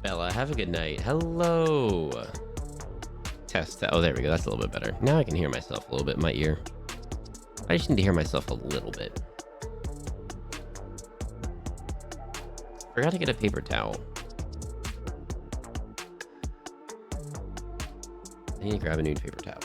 Bella, have a good night. Hello. Test. Oh, there we go. That's a little bit better. Now I can hear myself a little bit in my ear. I just need to hear myself a little bit. Forgot to get a paper towel. I need to grab a new paper towel.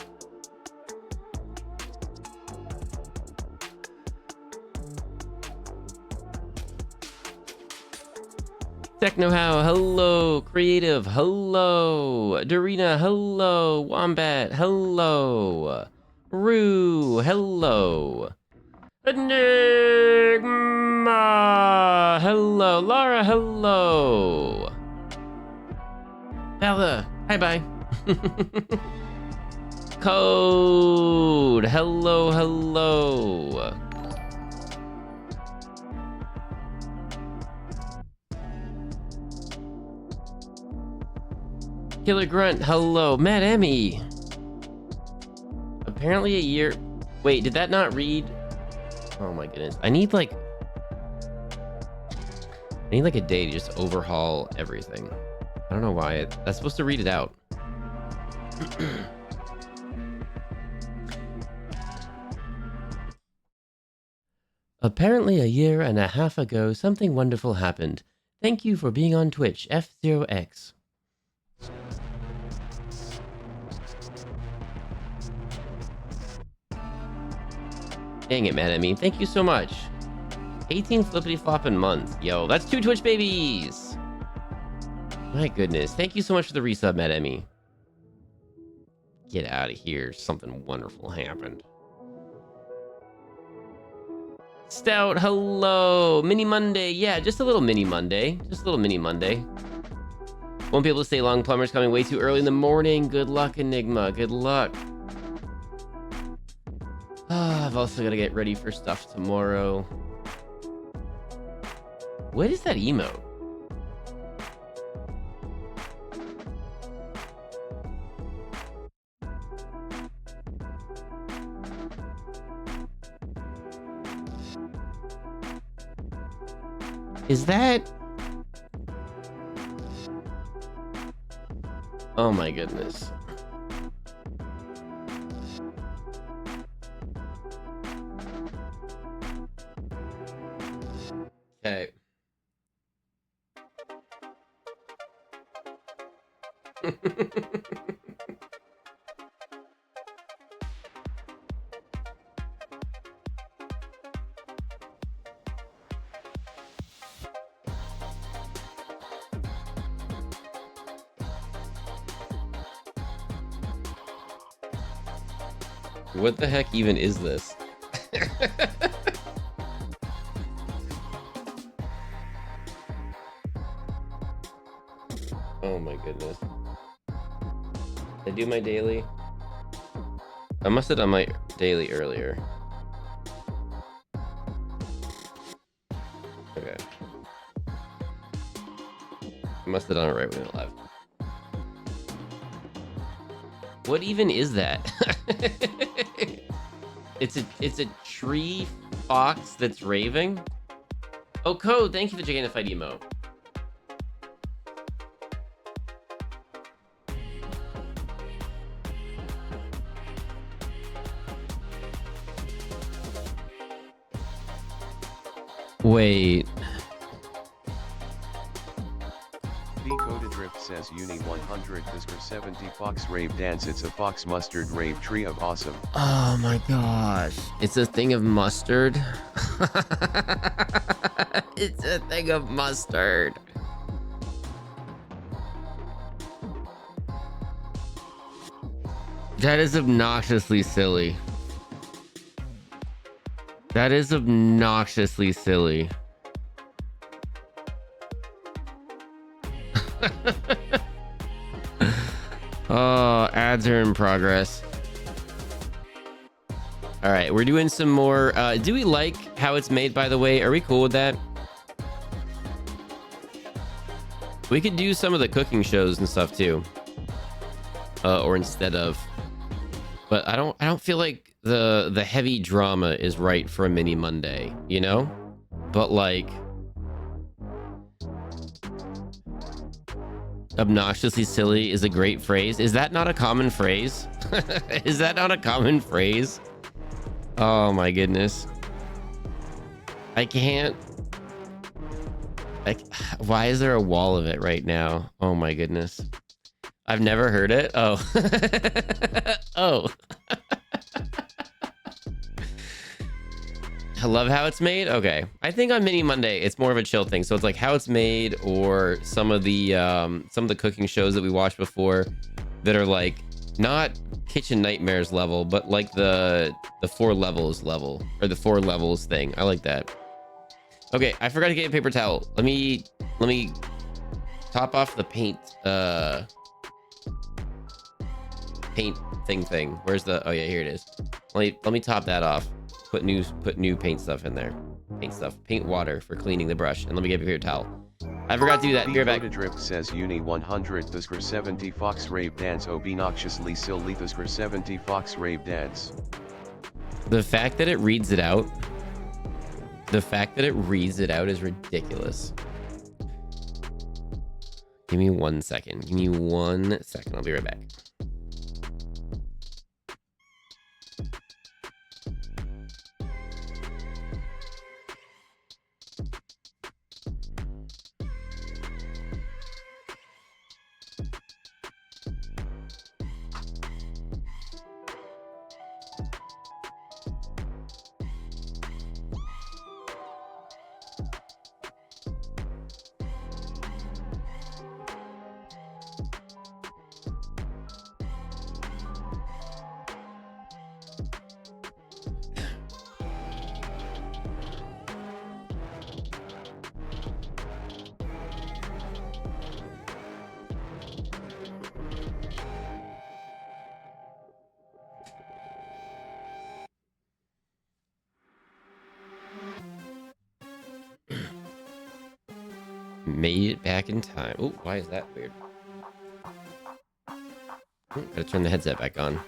Technohow, hello. Creative, hello. Dorina, hello. Wombat, hello. Rue, hello. Enigma, hello. Lara, hello. Bella, hi bye. Code, hello, hello. Killer Grunt, hello. Matt Emmy. Apparently a year. Wait, did that not read? Oh my goodness. I need like a day to just overhaul everything. I don't know why. That's supposed to read it out. Apparently a year and a half ago, something wonderful happened. Thank you for being on Twitch, F0X. Dang it, man, at me. Thank you so much. 18 flippity flopping month. Yo, that's 2 Twitch babies. My goodness. Thank you so much for the resub, Matt Emmy. Get out of here. Something wonderful happened. Stout, hello. Mini Monday. Yeah, just a little mini Monday. Just a little mini Monday. Won't be able to stay long. Plumber's coming way too early in the morning. Good luck, Enigma. Good luck. I've also got to get ready for stuff tomorrow. What is that emote? Is that... Oh my goodness. Okay. What the heck even is this? Oh my goodness. Did I do my daily? I must have done my daily earlier. Okay. I must have done it right when it left. What even is that? It's a tree fox that's raving. Oh, Code, thank you for checking the fight emo. Wait. Decoded Drift says Uni 100 Fisker 70 Fox Rave Dance. It's a Fox Mustard Rave tree of awesome. Oh my gosh. It's a thing of mustard. It's a thing of mustard. That is obnoxiously silly. That is obnoxiously silly. Oh, ads are in progress. All right, we're doing some more. Do we like how it's made, by the way? Are we cool with that? We could do some of the cooking shows and stuff too. Or instead of. But I don't feel like the heavy drama is right for a mini Monday, you know? But like Obnoxiously silly is a great phrase. Is that not a common phrase? Is that not a common phrase? Oh my goodness. I can't. Like, why is there a wall of it right now? Oh my goodness. I've never heard it. Oh. Oh. I love how it's made. Okay. I think on Mini Monday, it's more of a chill thing. So it's like how it's made, or some of the cooking shows that we watched before that are like not Kitchen Nightmares level, but like the 4 levels level, or the 4 levels thing. I like that. Okay, I forgot to get a paper towel. Let me top off the paint thing. Where's the, oh yeah, here it is. Let me top that off. Put new paint stuff in there. Paint water for cleaning the brush. And let me get a paper towel. I forgot to do that. Be right back. Drip says Uni 100 Thusker 70 Fox Rave Dance Obnoxiously Silly Thusker 70 Fox Rave Dance. The fact that it reads it out. The fact that it reads it out is ridiculous. Give me 1 second. Give me 1 second. I'll be right back. Made it back in time. Oh, why is that weird? Gotta turn the headset back on.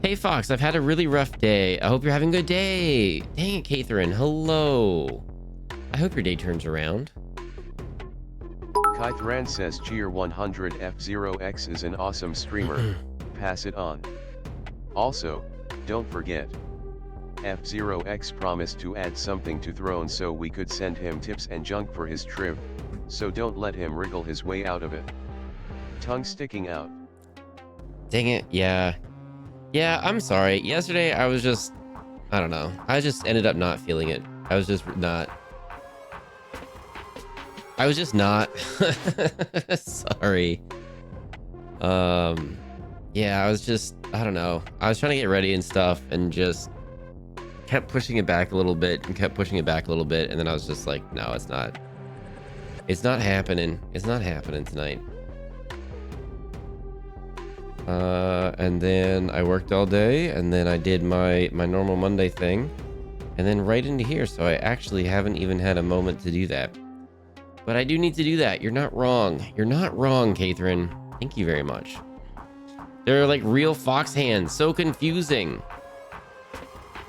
Hey Fox, I've had a really rough day. I hope you're having a good day. Dang it, Catherine. Hello. I hope your day turns around. Kythran says Cheer 100 F0X is an awesome streamer. Pass it on. Also, don't forget, F0X promised to add something to Throne so we could send him tips and junk for his trip, so don't let him wriggle his way out of it. Tongue sticking out. Dang it, yeah. Yeah, I'm sorry. Yesterday, I was just, I don't know. I just ended up not feeling it. I was just not. Sorry. Yeah, I was just, I don't know. I was trying to get ready and stuff and just kept pushing it back a little bit and kept pushing it back a little bit. And then I was just like, no, it's not. It's not happening. It's not happening tonight. And then I worked all day, and then I did my normal Monday thing, and then right into here. So I actually haven't even had a moment to do that. But I do need to do that. You're not wrong. You're not wrong, Catherine. Thank you very much. They're like real fox hands. So confusing.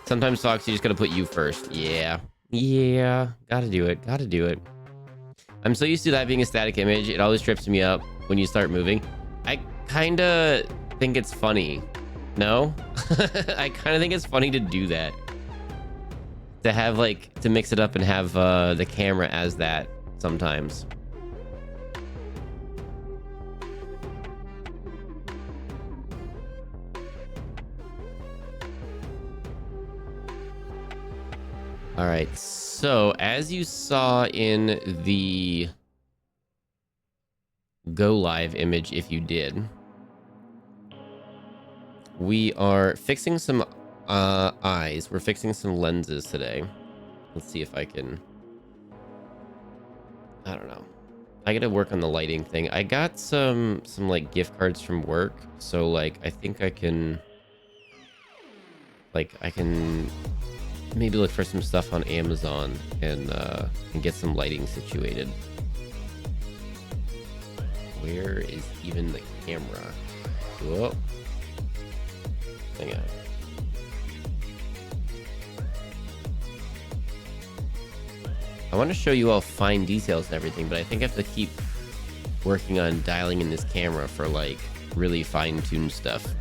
Sometimes, Fox, you just gotta put you first. Yeah. Yeah. Gotta do it. Gotta do it. I'm so used to that being a static image. It always trips me up when you start moving. I kind of think it's funny. No? I kind of think it's funny to do that. To have, like, to mix it up and have the camera as that sometimes. All right, so as you saw in the go live image, if you did, we are fixing some eyes. We're fixing some lenses today. Let's see if I can, I don't know. I gotta work on the lighting thing. I got some like gift cards from work, so like I think I can, like I can maybe look for some stuff on Amazon and get some lighting situated. Where is even the camera? Whoa. Hang on. I want to show you all fine details and everything, but I think I have to keep working on dialing in this camera for like really fine-tuned stuff.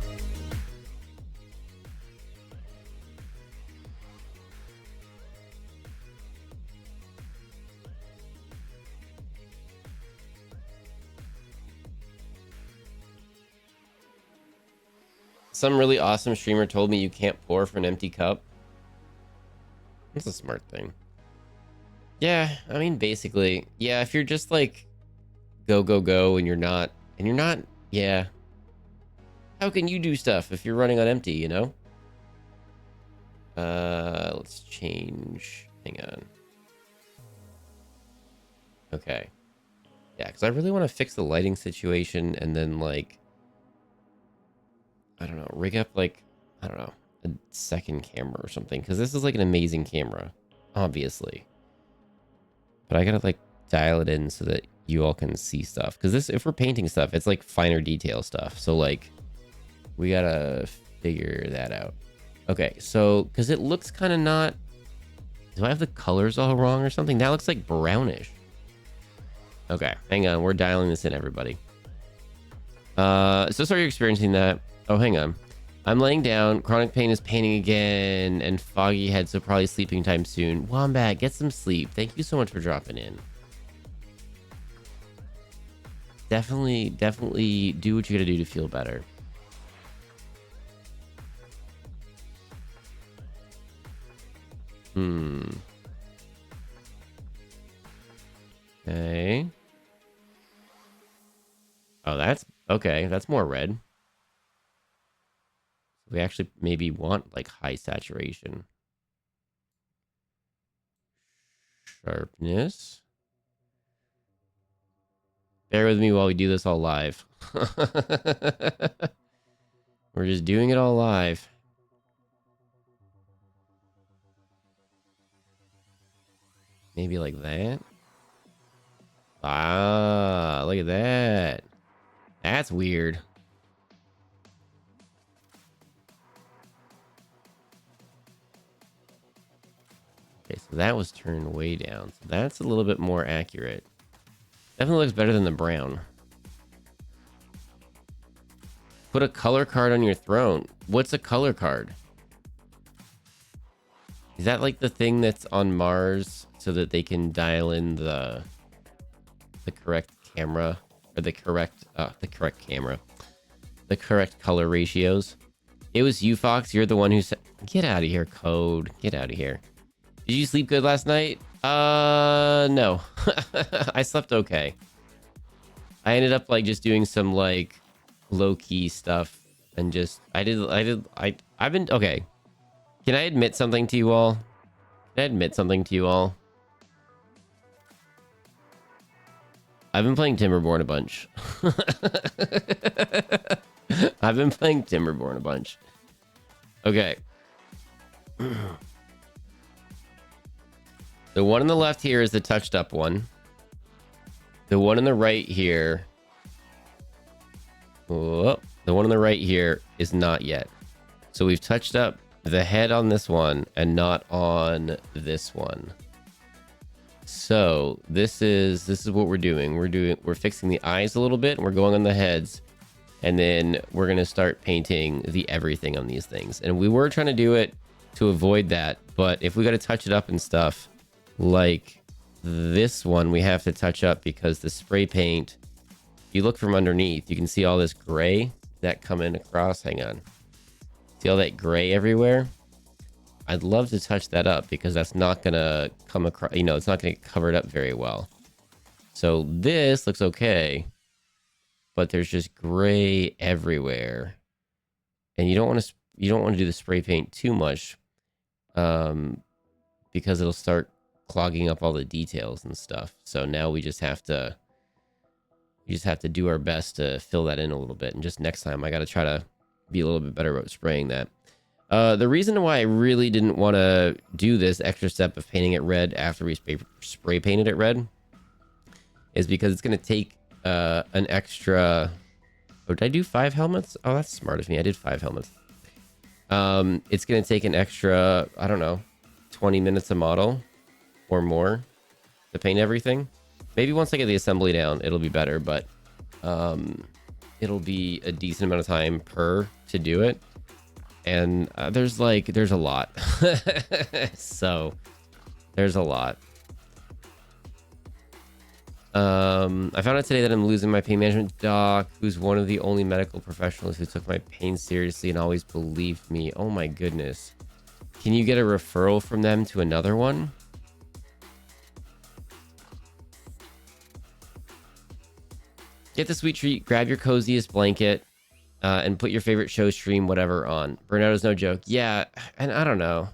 Some really awesome streamer told me you can't pour from an empty cup. That's a smart thing. Yeah, I mean, basically, yeah, if you're just like go, go, go, and you're not, yeah. How can you do stuff if you're running on empty, you know? Let's change, hang on. Okay. Yeah, because I really want to fix the lighting situation and then like, I don't know, rig up like, I don't know, a second camera or something. Because this is like an amazing camera, obviously. But I gotta like dial it in so that you all can see stuff. Because this, if we're painting stuff, it's like finer detail stuff. So like, we gotta figure that out. Okay, so, because it looks kind of not, do I have the colors all wrong or something? That looks like brownish. Okay, hang on, we're dialing this in, everybody. So sorry you're experiencing that. Oh, hang on. I'm laying down. Chronic pain is paining again, and foggy head, so probably sleeping time soon. Wombat, get some sleep. Thank you so much for dropping in. Definitely do what you gotta do to feel better. Okay. Oh, that's okay. That's more red. We actually maybe want like high saturation. Sharpness. Bear with me while we do this all live. We're just doing it all live. Maybe like that. Ah, look at that. That's weird. Okay, so that was turned way down. So that's a little bit more accurate. Definitely looks better than the brown. Put a color card on your throne. What's a color card? Is that like the thing that's on Mars so that they can dial in the correct camera or the correct camera, the correct color ratios? It was you, Fox. You're the one who said, "Get out of here, code. Get out of here." Did you sleep good last night? No. I slept okay. I ended up like just doing some like low-key stuff and just I've been okay. Can I admit something to you all? I've been playing Timberborn a bunch. I've been playing Timberborn a bunch. Okay. The one on the left here is the touched up one. The one on the right here. Oh, the one on the right here is not yet. So we've touched up the head on this one and not on this one. So this is what we're doing. We're fixing the eyes a little bit and we're going on the heads. And then we're going to start painting the everything on these things. And we were trying to do it to avoid that. But if we got to touch it up and stuff, like this one, we have to touch up because the spray paint, you look from underneath, you can see all this gray that coming across. Hang on. See all that gray everywhere? I'd love to touch that up because that's not going to come across, you know, it's not going to get covered up very well. So this looks okay, but there's just gray everywhere. And you don't want to do the spray paint too much because it'll start clogging up all the details and stuff. So now we just have to do our best to fill that in a little bit. And just next time I got to try to be a little bit better about spraying that. The reason why I really didn't want to do this extra step of painting it red after we spray painted it red is because it's going to take an extra... Oh, did I do 5 helmets? Oh, that's smart of me. I did 5 helmets. It's going to take an extra, I don't know, 20 minutes a model or more to paint everything. Maybe once I get the assembly down, it'll be better, but it'll be a decent amount of time per to do it. And there's a lot. So there's a lot. I found out today that I'm losing my pain management doc, who's one of the only medical professionals who took my pain seriously and always believed me. Oh my goodness. Can you get a referral from them to another one? Get the sweet treat, grab your coziest blanket, and put your favorite show, stream, whatever on. Burnout is no joke. Yeah, and I don't know.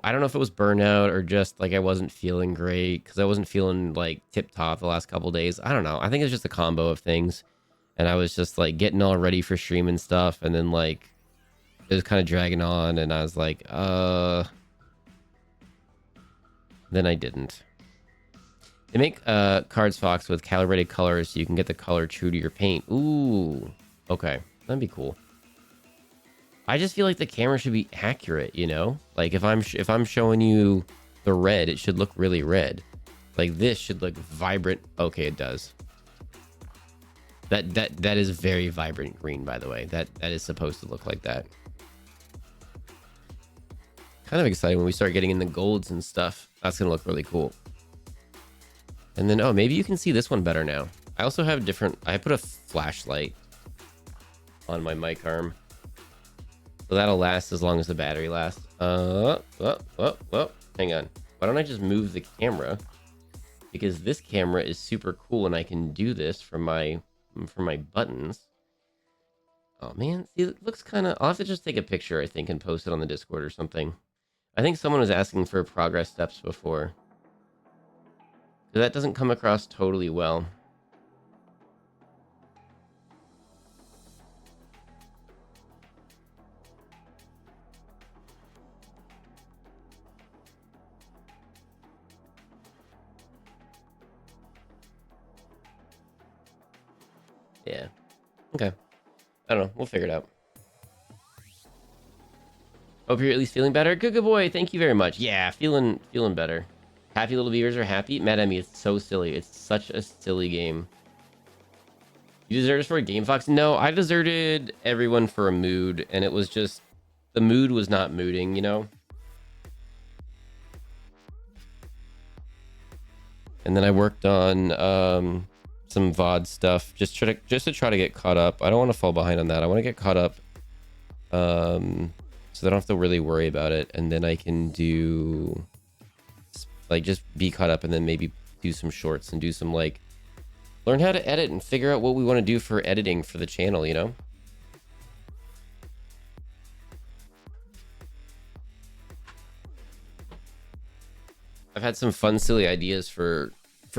I don't know if it was burnout or just like I wasn't feeling great because I wasn't feeling like tip top the last couple days. I don't know. I think it's just a combo of things, and I was just like getting all ready for stream and stuff, and then like it was kind of dragging on, and I was like, then I didn't. They make cards, Fox, with calibrated colors so you can get the color true to your paint. Ooh, okay, that'd be cool. I just feel like the camera should be accurate, you know? Like if I'm showing you the red, it should look really red. Like this should look vibrant. Okay, it does. That is very vibrant green, by the way. That is supposed to look like that. Kind of excited when we start getting in the golds and stuff. That's gonna look really cool. And then, oh, maybe you can see this one better now. I also have I put a flashlight on my mic arm. So that'll last as long as the battery lasts. Hang on. Why don't I just move the camera? Because this camera is super cool and I can do this from my buttons. Oh man, see, it looks kind of... I'll have to just take a picture, I think, and post it on the Discord or something. I think someone was asking for progress steps before. That doesn't come across totally well. Yeah. Okay. I don't know. We'll figure it out. Hope you're at least feeling better. Good boy. Thank you very much. Yeah, feeling better. Happy little viewers are happy. Mad at me. It's so silly. It's such a silly game. You deserted for a game, Fox? No, I deserted everyone for a mood, and it was just... The mood was not mooding, you know? And then I worked on some VOD stuff just to try to get caught up. I don't want to fall behind on that. I want to get caught up so I don't have to really worry about it. And then I can do... like just be caught up and then maybe do some shorts and do some like learn how to edit and figure out what we want to do for editing for the channel, you know? I've had some fun, silly ideas for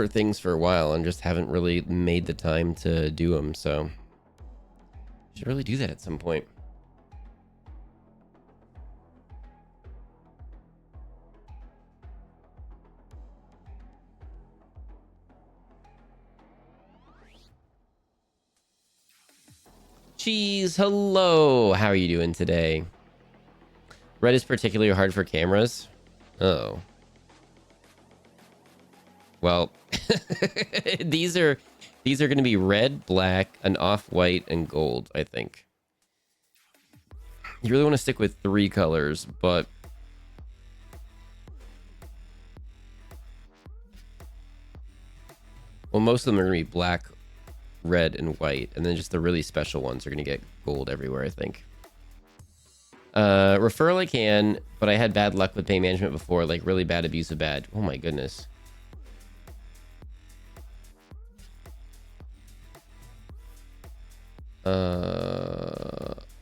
things for a while and just haven't really made the time to do them. So I should really do that at some point. Cheese, hello. How are you doing today? Red is particularly hard for cameras. Oh. Well, these are going to be red, black, an off-white, and gold, I think. You really want to stick with 3 colors, but well, most of them are going to be black, red, and white, and then just the really special ones are going to get gold everywhere, I think. Referral I can, but I had bad luck with pain management before, like really bad, abusive bad. Oh my goodness.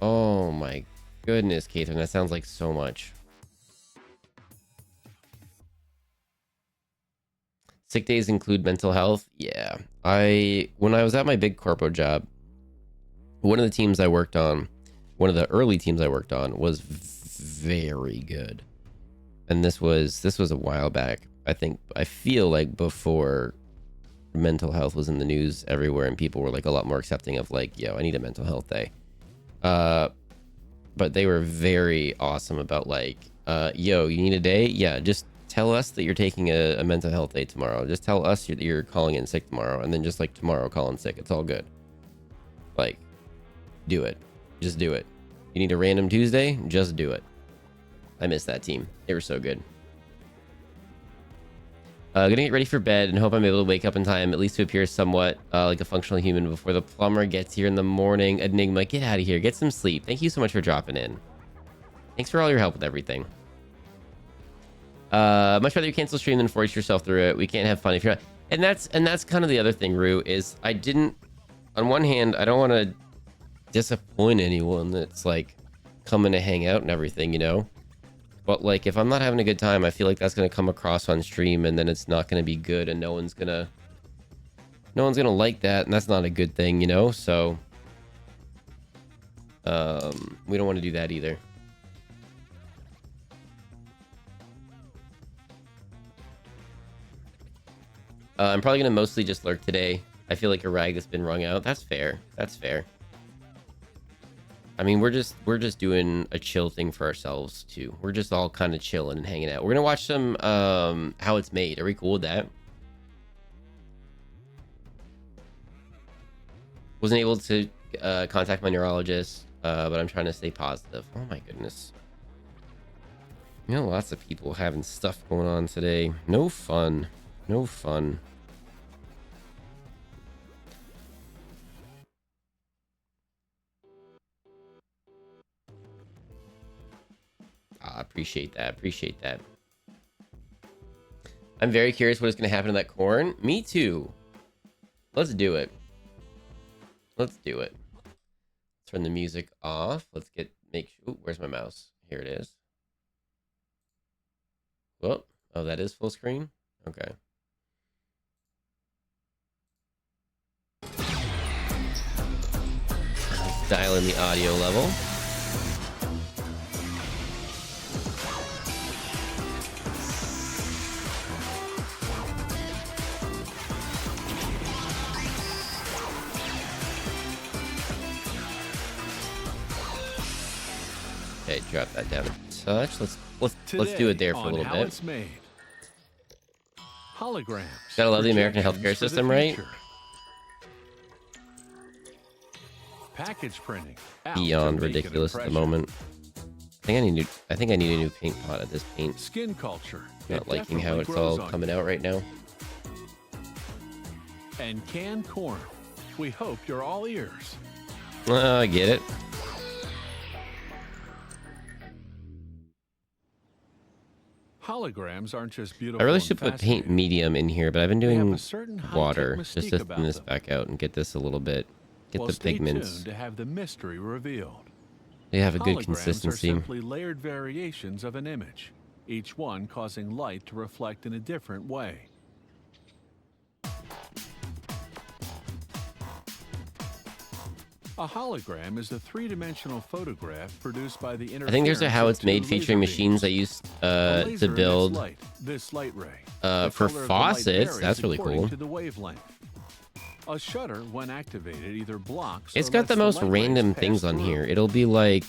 Oh my goodness, Catherine, that sounds like so much. Sick days include mental health. Yeah, when I was at my big corpo job, one of the teams I worked on, one of the early teams I worked on was very good. And this was a while back. I feel like before mental health was in the news everywhere and people were like a lot more accepting of like, yo, I need a mental health day. But they were very awesome about like, yo, you need a day? Yeah, just tell us that you're taking a mental health day tomorrow. Just tell us you're calling in sick tomorrow, and then just like tomorrow call in sick. It's all good. Like, do it. Just do it. You need a random Tuesday? Just do it. I miss that team. They were so good. Gonna get ready for bed and hope I'm able to wake up in time, at least to appear somewhat like a functional human before the plumber gets here in the morning. Enigma, get out of here. Get some sleep. Thank you so much for dropping in. Thanks for all your help with everything. Much rather you cancel stream than force yourself through it. We can't have fun if you're not. And that's kind of the other thing, Rue, is I didn't, on one hand, I don't want to disappoint anyone that's like coming to hang out and everything, you know? But like, if I'm not having a good time, I feel like that's going to come across on stream, and then it's not going to be good, and no one's going to like that, and that's not a good thing, you know? So, we don't want to do that either. I'm probably going to mostly just lurk today. I feel like a rag that's been wrung out. That's fair. That's fair. I mean, we're just doing a chill thing for ourselves too. We're just all kind of chilling and hanging out. We're gonna watch some How It's Made. Are we cool with that? Wasn't able to contact my neurologist, but I'm trying to stay positive. Oh my goodness. You know, lots of people having stuff going on today. No fun. No fun. I appreciate that. Appreciate that. I'm very curious what is going to happen to that corn. Me too. Let's do it. Let's do it. Turn the music off. Let's ooh, where's my mouse? Here it is. Well, oh, that is full screen. Okay. Let's dial in the audio level. Okay, drop that down a touch. Let's do it there for a little bit. It's made. Holograms. Gotta love the American healthcare system, right? Package printing. Beyond ridiculous at the moment. I think I need a new paint pot at this paint. Skin culture. Not liking how it's all coming out right now. And canned corn. We hope you're all ears. I get it. Holograms aren't just beautiful. I really should put paint medium in here, but I've been doing water just to thin this them. back out and get this a little bit, get the Stay pigments. tuned to have the mystery revealed. They have a good Holograms consistency. are simply layered variations of an image, each one causing light to reflect in a different way. A hologram is a three-dimensional photograph produced by the interference. I think there's a How It's Made featuring machines I used to build this light ray. for faucets. That's really cool. To the wavelength. A shutter, when activated, either blocks. It's got the most random things on here. It'll be like,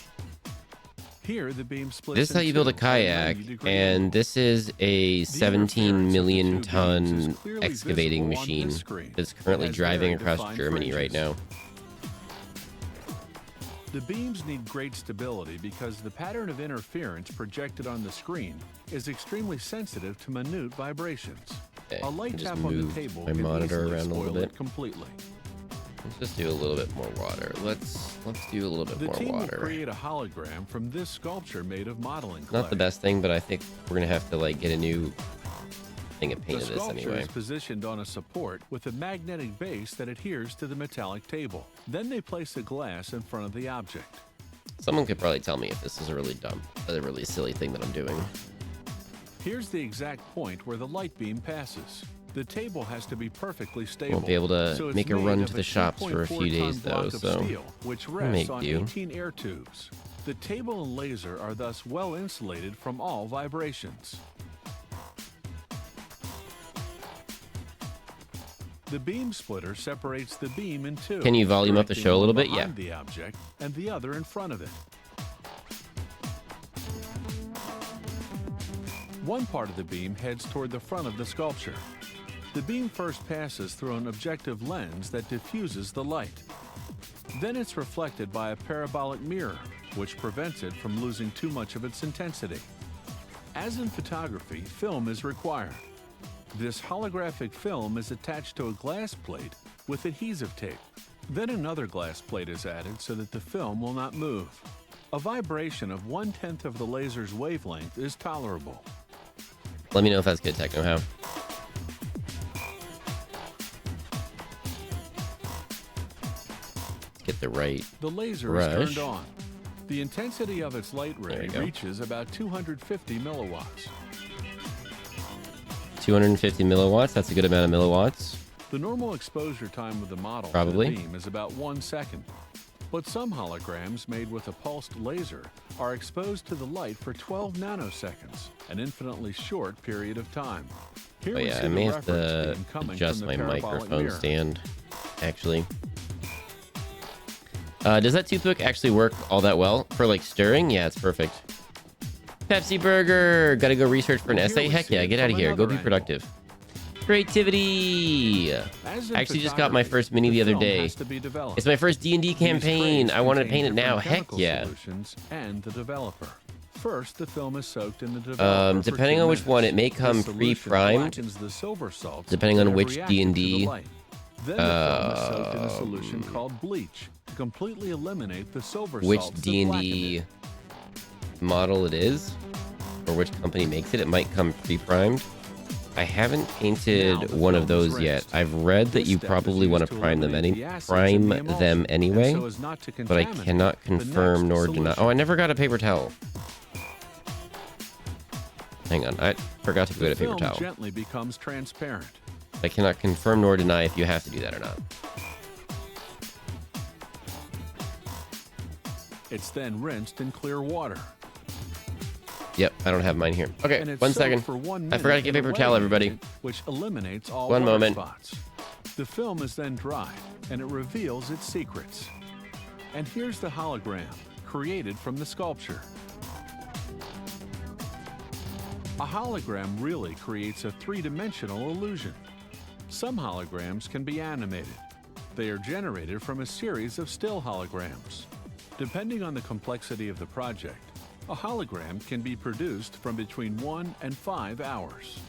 here the beam splits. this is how you build a kayak, and this is a 17 million ton excavating machine that's currently driving across Germany right now. The beams need great stability because the pattern of interference projected on the screen is extremely sensitive to minute vibrations. Okay, A light just tap on the move table my can monitor easily around a little spoil it bit. completely. Let's just do a little bit more water. Let's do a little bit The more team will water. create a hologram from this sculpture made of modeling clay. Not the best thing, but I think we're gonna have to like get a new thing of paint The of this sculpture anyway. is positioned on a support with a magnetic base that adheres to the metallic table. Then they place a glass in front of the object. Someone could probably tell me if this is a really silly thing that I'm doing. Here's the exact point where the light beam passes. The table has to be perfectly stable. Won't be able to so it's make a made run of to the shops for a few 2.4 days ton though, block of so steel, which I'll rests make on do. 18 air tubes. The table and laser are thus well insulated from all vibrations. The beam splitter separates the beam in two. Can you volume up the directing show a little one bit? Yeah. behind the object and the other in front of it. One part of the beam heads toward the front of the sculpture. The beam first passes through an objective lens that diffuses the light. Then it's reflected by a parabolic mirror, which prevents it from losing too much of its intensity. As in photography, film is required. This holographic film is attached to a glass plate with adhesive tape. Then another glass plate is added so that the film will not move. A vibration of 1/10 of the laser's wavelength is tolerable. Let me know if that's good techno how. Let's get the right The laser brush. is turned on. The intensity of its light ray reaches about 250 milliwatts. 250 milliwatts. That's a good amount of milliwatts. The normal exposure time of the model Probably. to the beam is about 1 second. But some holograms made with a pulsed laser are exposed to the light for 12 nanoseconds, an infinitely short period of time. Here Oh we yeah, see I may the have reference to beam coming adjust from the my parabolic microphone mirror. stand, actually. Does that toothpick actually work all that well for like stirring? Yeah, it's perfect. Pepsi Burger! Gotta go research for an Well, essay? here we Heck see yeah, it get out of from here. Go another be angle. productive. Creativity! As in I actually just got my photography, first mini the other film day. has to be developed. It's my first D&D These campaign. trays I want to contain paint it now. different Heck chemical yeah. solutions and the developer. First, the film is soaked in the developer for Depending 2 on which one, it may minutes. come This solution pre-primed. blackens the silver salts Depending that on have which reacted to the D&D, light. Then the film is soaked in a solution called bleach to completely eliminate the silver Which salts that blackened D&D it. model it is, or which company makes it. It might come pre-primed. I haven't Now painted the one of film is those yet. rinsed. I've read that This you step is probably want used to to prime them eliminate the acids in prime the them emulsion, and anyway, so as not to but I contaminate cannot the confirm next nor deny. solution. Oh, I never got a paper towel. Hang on, I forgot to go The get a paper film towel. gently becomes transparent. I cannot confirm nor deny if you have to do that or not. It's then rinsed in clear water. Yep, I don't have mine here. Okay, And it's 1 soaked second. for 1 I minute forgot to get in a paper towel, wetting everybody. agent, which eliminates all One water moment. spots. The film is then dried, and it reveals its secrets. And here's the hologram, created from the sculpture. A hologram really creates a three-dimensional illusion. Some holograms can be animated. They are generated from a series of still holograms. Depending on the complexity of the project, a hologram can be produced from between 1 and 5 hours.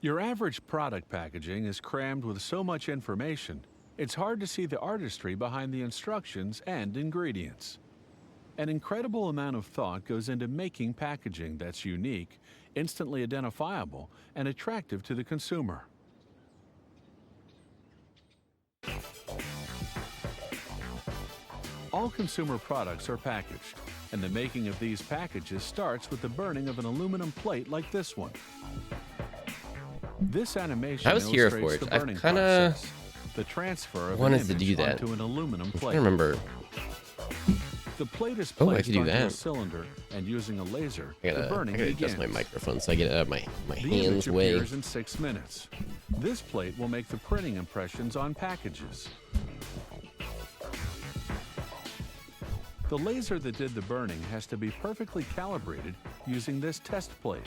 Your average product packaging is crammed with so much information, it's hard to see the artistry behind the instructions and ingredients. An incredible amount of thought goes into making packaging that's unique, instantly identifiable, and attractive to the consumer. All consumer products are packaged, and the making of these packages starts with the burning of an aluminum plate like this one. This animation I was here for illustrates it. the I've burning kinda process, the transfer of wanted an to image do that. onto an aluminum I plate. remember. The plate is Oh, I placed could do onto a that. cylinder, and using a laser, I the gotta burning adjust begins. my microphone so I get it out of my The hands image way. appears in 6 minutes. This plate will make the printing impressions on packages. The laser that did the burning has to be perfectly calibrated using this test plate.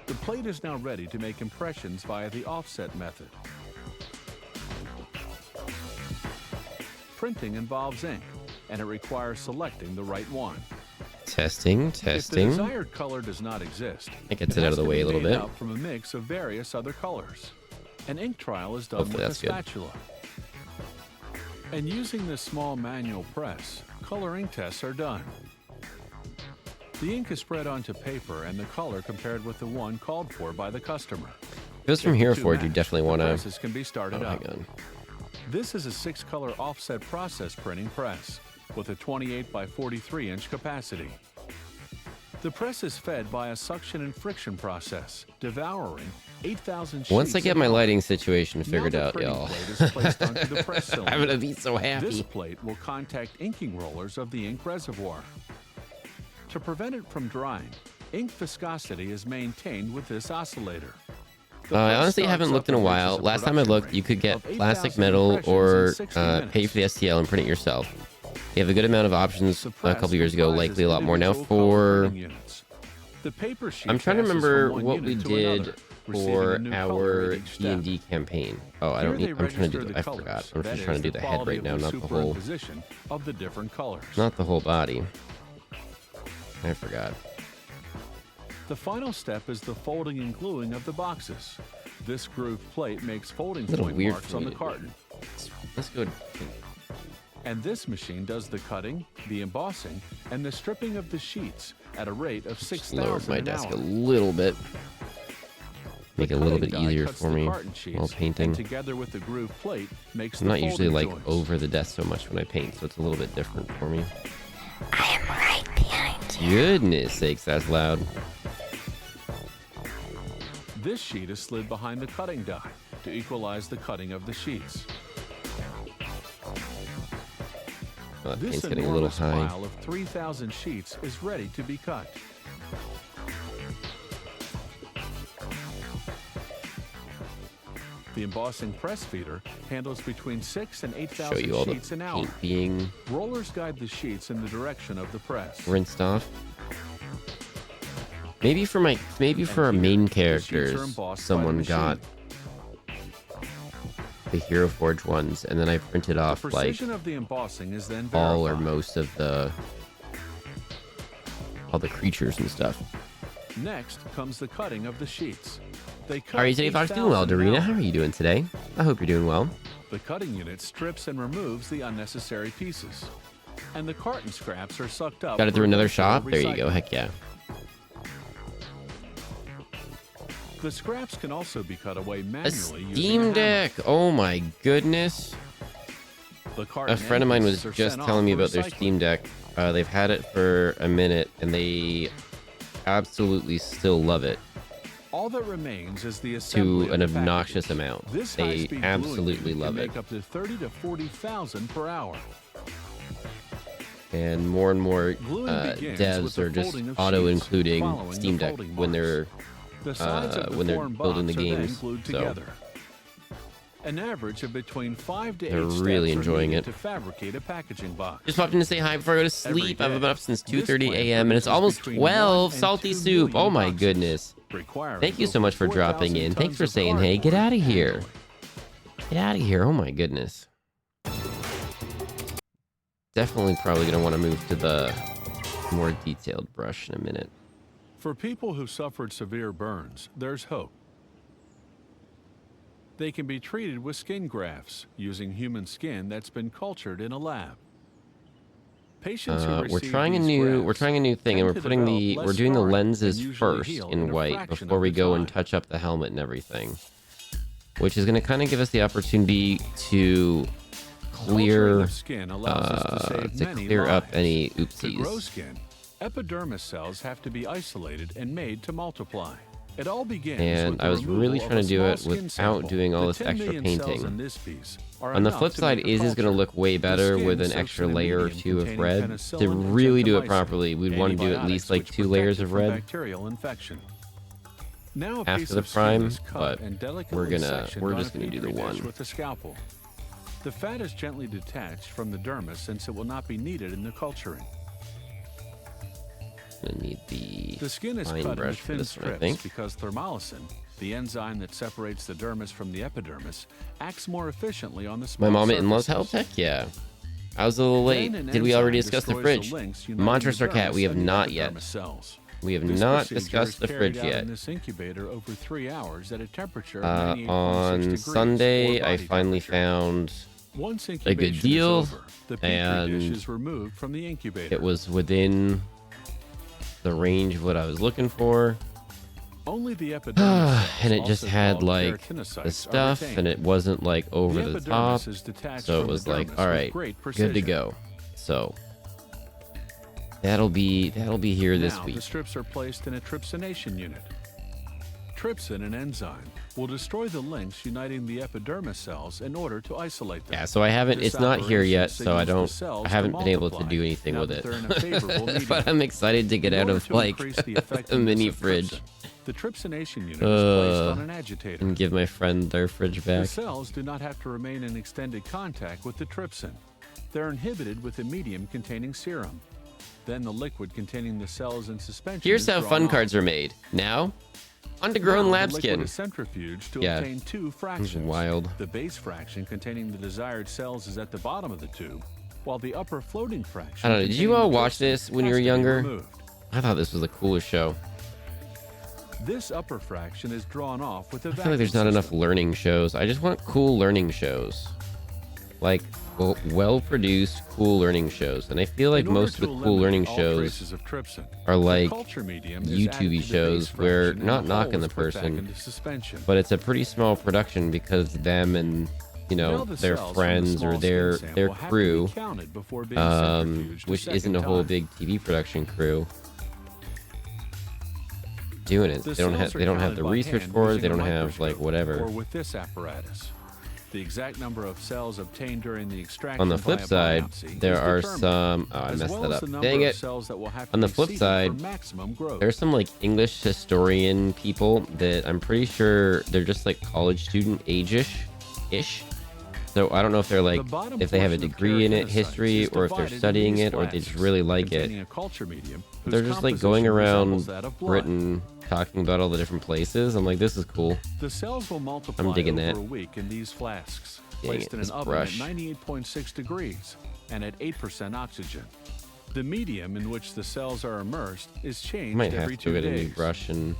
The plate is now ready to make impressions via the offset method. Printing involves ink, and it requires selecting the right one. Testing, If the testing. desired color does not exist, It gets it out has of the to way be a little made bit. up from a mix of various other colors. An ink trial is done Hopefully with a that's good. spatula. And using this small manual press, color ink tests are done. The ink is spread onto paper and the color compared with the one called for by the customer. If it was from If the here two forward, you match, definitely the want to. presses can be started Oh, up. hang on. This is a 6-color offset process printing press with a 28 by 43 inch capacity. The press is fed by a suction and friction process, devouring 8,000 sheets. Once I get of my color. lighting situation Now figured the out, printing y'all, plate is placed onto the press cylinder. I'm gonna be so This happy. plate will contact inking rollers of the ink reservoir. To prevent it from drying, ink viscosity is maintained with this oscillator. I honestly haven't looked in a while. Last time I looked, you could get plastic, metal, or pay for the STL and print it yourself. You have a good amount of options a couple years ago, likely a lot more now for... I'm trying to remember what we did for our D&D campaign. Oh, I don't need... I'm trying to do the... I forgot. I'm just trying to do the head right now, not the whole... Not the whole body. I forgot. The final step is the folding and gluing of the boxes. This grooved plate makes folding Little point weird marks for on me the to carton. Let's go... And this machine does the cutting, the embossing, and the stripping of the sheets at a rate of 6,000 Lowered my an desk a hour. little bit. Make it a little bit Cutting die easier cuts for the me carton sheets, while painting. and together with the grooved plate makes I'm the not usually folding like joints. over the desk so much when I paint, so it's a little bit different for me. I am right behind you. Goodness sakes, that's loud. This sheet is slid behind the cutting die to equalize the cutting of the sheets. Oh, that This paint's getting a little enormous high. pile of 3,000 sheets is ready to be cut. The embossing press feeder handles between 6,000 and Show 8,000 you all the sheets an hour. paint being Rollers guide the sheets in the direction of the press. rinsed off. Maybe for our main characters, embossed by the someone machine. got the Hero Forge ones, and then I printed The off like precision of the embossing is then all or verified. most of all the creatures and stuff. Next comes the cutting of the sheets. They cut How are you today, Fox? Doing well, 8,000 an Dorina. hour. How are you doing today? I hope you're doing well. The cutting unit strips and removes the unnecessary pieces. And the carton scraps are sucked up. Got it for through another eventual shop? There you go. recycling. Heck yeah. The scraps can also be cut away A manually using Steam a hammer. Deck. Oh my goodness. The carton A friend of mine was end pieces are just sent telling me off for about their recycling. Steam Deck. They've had it for a minute and they absolutely still love it All that remains is the assembly to of an the obnoxious packages. amount. This They high-speed gluing absolutely unit love can it. make up to 30 to 40,000 per hour. And more Gluing begins with devs the are just folding of auto sheets, including following the Steam Deck folding when marks. they're The sides of the when they're form building the box are then games, glued so together. An average of between 5 to 8 they're steps really are enjoying needed it. to fabricate a packaging box. just popped in to say hi before I go to sleep. I've day, been up since this 2:30 plant a.m. and it's produces almost between 12. 1 and Salty 2 soup. million Oh my boxes, goodness. requiring Thank you so over much for dropping 4,000 in. Thanks tons for of saying, hey, get cardboard out of here. annually. Get out of here. Oh my goodness. Definitely probably going to want to move to the more detailed brush in a minute. For people who suffered severe burns, there's hope. They can be treated with skin grafts using human skin that's been cultured in a lab. Patients who We're receive trying a these new grafts thing, and we're tend to putting develop less doing the scarring lenses and usually first heal in a white fraction before of we the go and time. touch up the helmet and everything, which is going to kind of give us the opportunity to Culturing clear of skin allows us to save many clear up lives. any To grow oopsies. skin, epidermis cells have to be isolated and made to multiply. It all begins And with the I was really removal trying of to do a it small skin without sample. doing all The this 10 extra million cells painting. in this piece are On the enough flip to side, make a is going to culture. look way The better skin with an soaks extra in a layer or medium two of containing red. To penicillin and really do it gentamicin, properly, we'd want to do at antibiotics least like which 2 layers protect it of from red. bacterial infection. Now a After piece the of skin prime, is cut but and delicately we're sectioned on just a gonna do the petri dish one. with a scalpel. The fat is gently detached from the dermis since it will not be needed in the culturing. Gonna need the The skin is fine cut brush into for thin this one, I strips think. because thermolysin, the enzyme that separates the dermis from the epidermis, acts more efficiently on the small My mom and in-laws surfaces. helped? Heck yeah. I was a little late. Then an Did we already enzyme discuss the destroys fridge? links uniting Montrous the or cat? dermis We have and the not epidermis yet. cells. We have This not procedure discussed is the carried fridge out yet. in this incubator over 3 hours at a temperature of Uh, 98.6 on degrees Sunday, or I body finally temperature. found Once a good incubation is deal, over, the petri dish and is removed from the incubator. it was within the range of what I was looking for. Only the epidermis cells, And it just also had called like keratinocytes, the are stuff, retained. and it wasn't like over the top. epidermis is detached So it from the was like, dermis all with right, great good to precision. go. So that'll be here this Now, week. the strips are placed in a trypsination unit. Trypsin, an enzyme, will destroy the links uniting the epidermis cells in order to isolate them. Yeah, so I haven't, This it's not here operation yet, so signals the I cells haven't to been able to multiply do anything now with that it. they're in a favorable medium. But I'm excited to get In out order of to like increase the a effectiveness mini of fridge trypsin, the trypsination unit is placed on an agitator. and give my friend their fridge The back. cells do not have to remain in extended contact with the trypsin. They're inhibited with a medium containing serum. Then the liquid containing the cells in suspension Here's is how drawn fun off. cards are made. Now, on to grown Now, lab the liquid skin. is centrifuged to Yeah. obtain two fractions. wild. The base fraction containing the desired cells is at the bottom of the tube, while the upper floating fraction. I don't know. Did you containing all the watch trypsin this when you has were to be younger? removed. I thought this was the coolest show. This upper fraction is drawn off with a I feel like there's not enough learning shows. I just want cool learning shows. Like, well-produced, cool learning shows. And I feel like most of the cool learning shows are like YouTube shows where, not knocking the person, but it's a pretty small production because them and, you know, their friends or their crew, which isn't a whole big TV production crew, doing it. They don't have the research for it. They don't have like whatever. Or with this apparatus. The exact number of cells obtained during the extraction. On the flip via side, biopsy there is are determined, some. Oh, I as messed well that as up. the number Dang of it. cells that will have to On the be flip seeded side, for maximum growth. there's some like English historian people that I'm pretty sure they're just like college student age-ish. So I don't know if they're like, if they have a degree in it, history, or if they're studying it, or they just really like it. They're just like going around Britain talking about all the different places. I'm like, this is cool. The cells will multiply I'm digging over that. a week in these flasks, Dang placed it, in this an oven brush. at 98.6 degrees and at 8% oxygen. The medium in which the cells are immersed is I changed might have every to 2 get a days. new brush and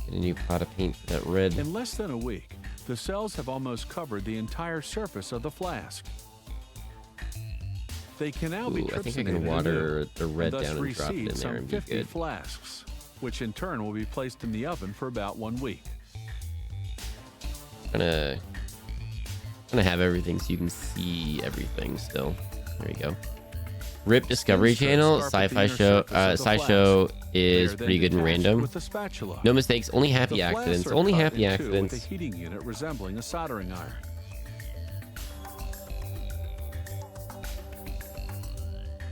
get a new pot of paint for that red. In less than a week, the cells have almost covered the entire surface of the flask. They can now be Ooh, I think I trypsinated can water anew, the red thus down and drop it in reseed there some and be 50 good. flasks, which in turn will be placed in the oven for about 1 week. Gonna have everything so you can see everything still. There you go. RIP Discovery Skin Channel, strips scarp sci-fi at the inner show. surface of the Sci-show flask. is They are pretty then good and detached random. with a spatula. No mistakes, only The happy flasks accidents. are Only cut happy in two with accidents. a heating unit resembling a soldering iron.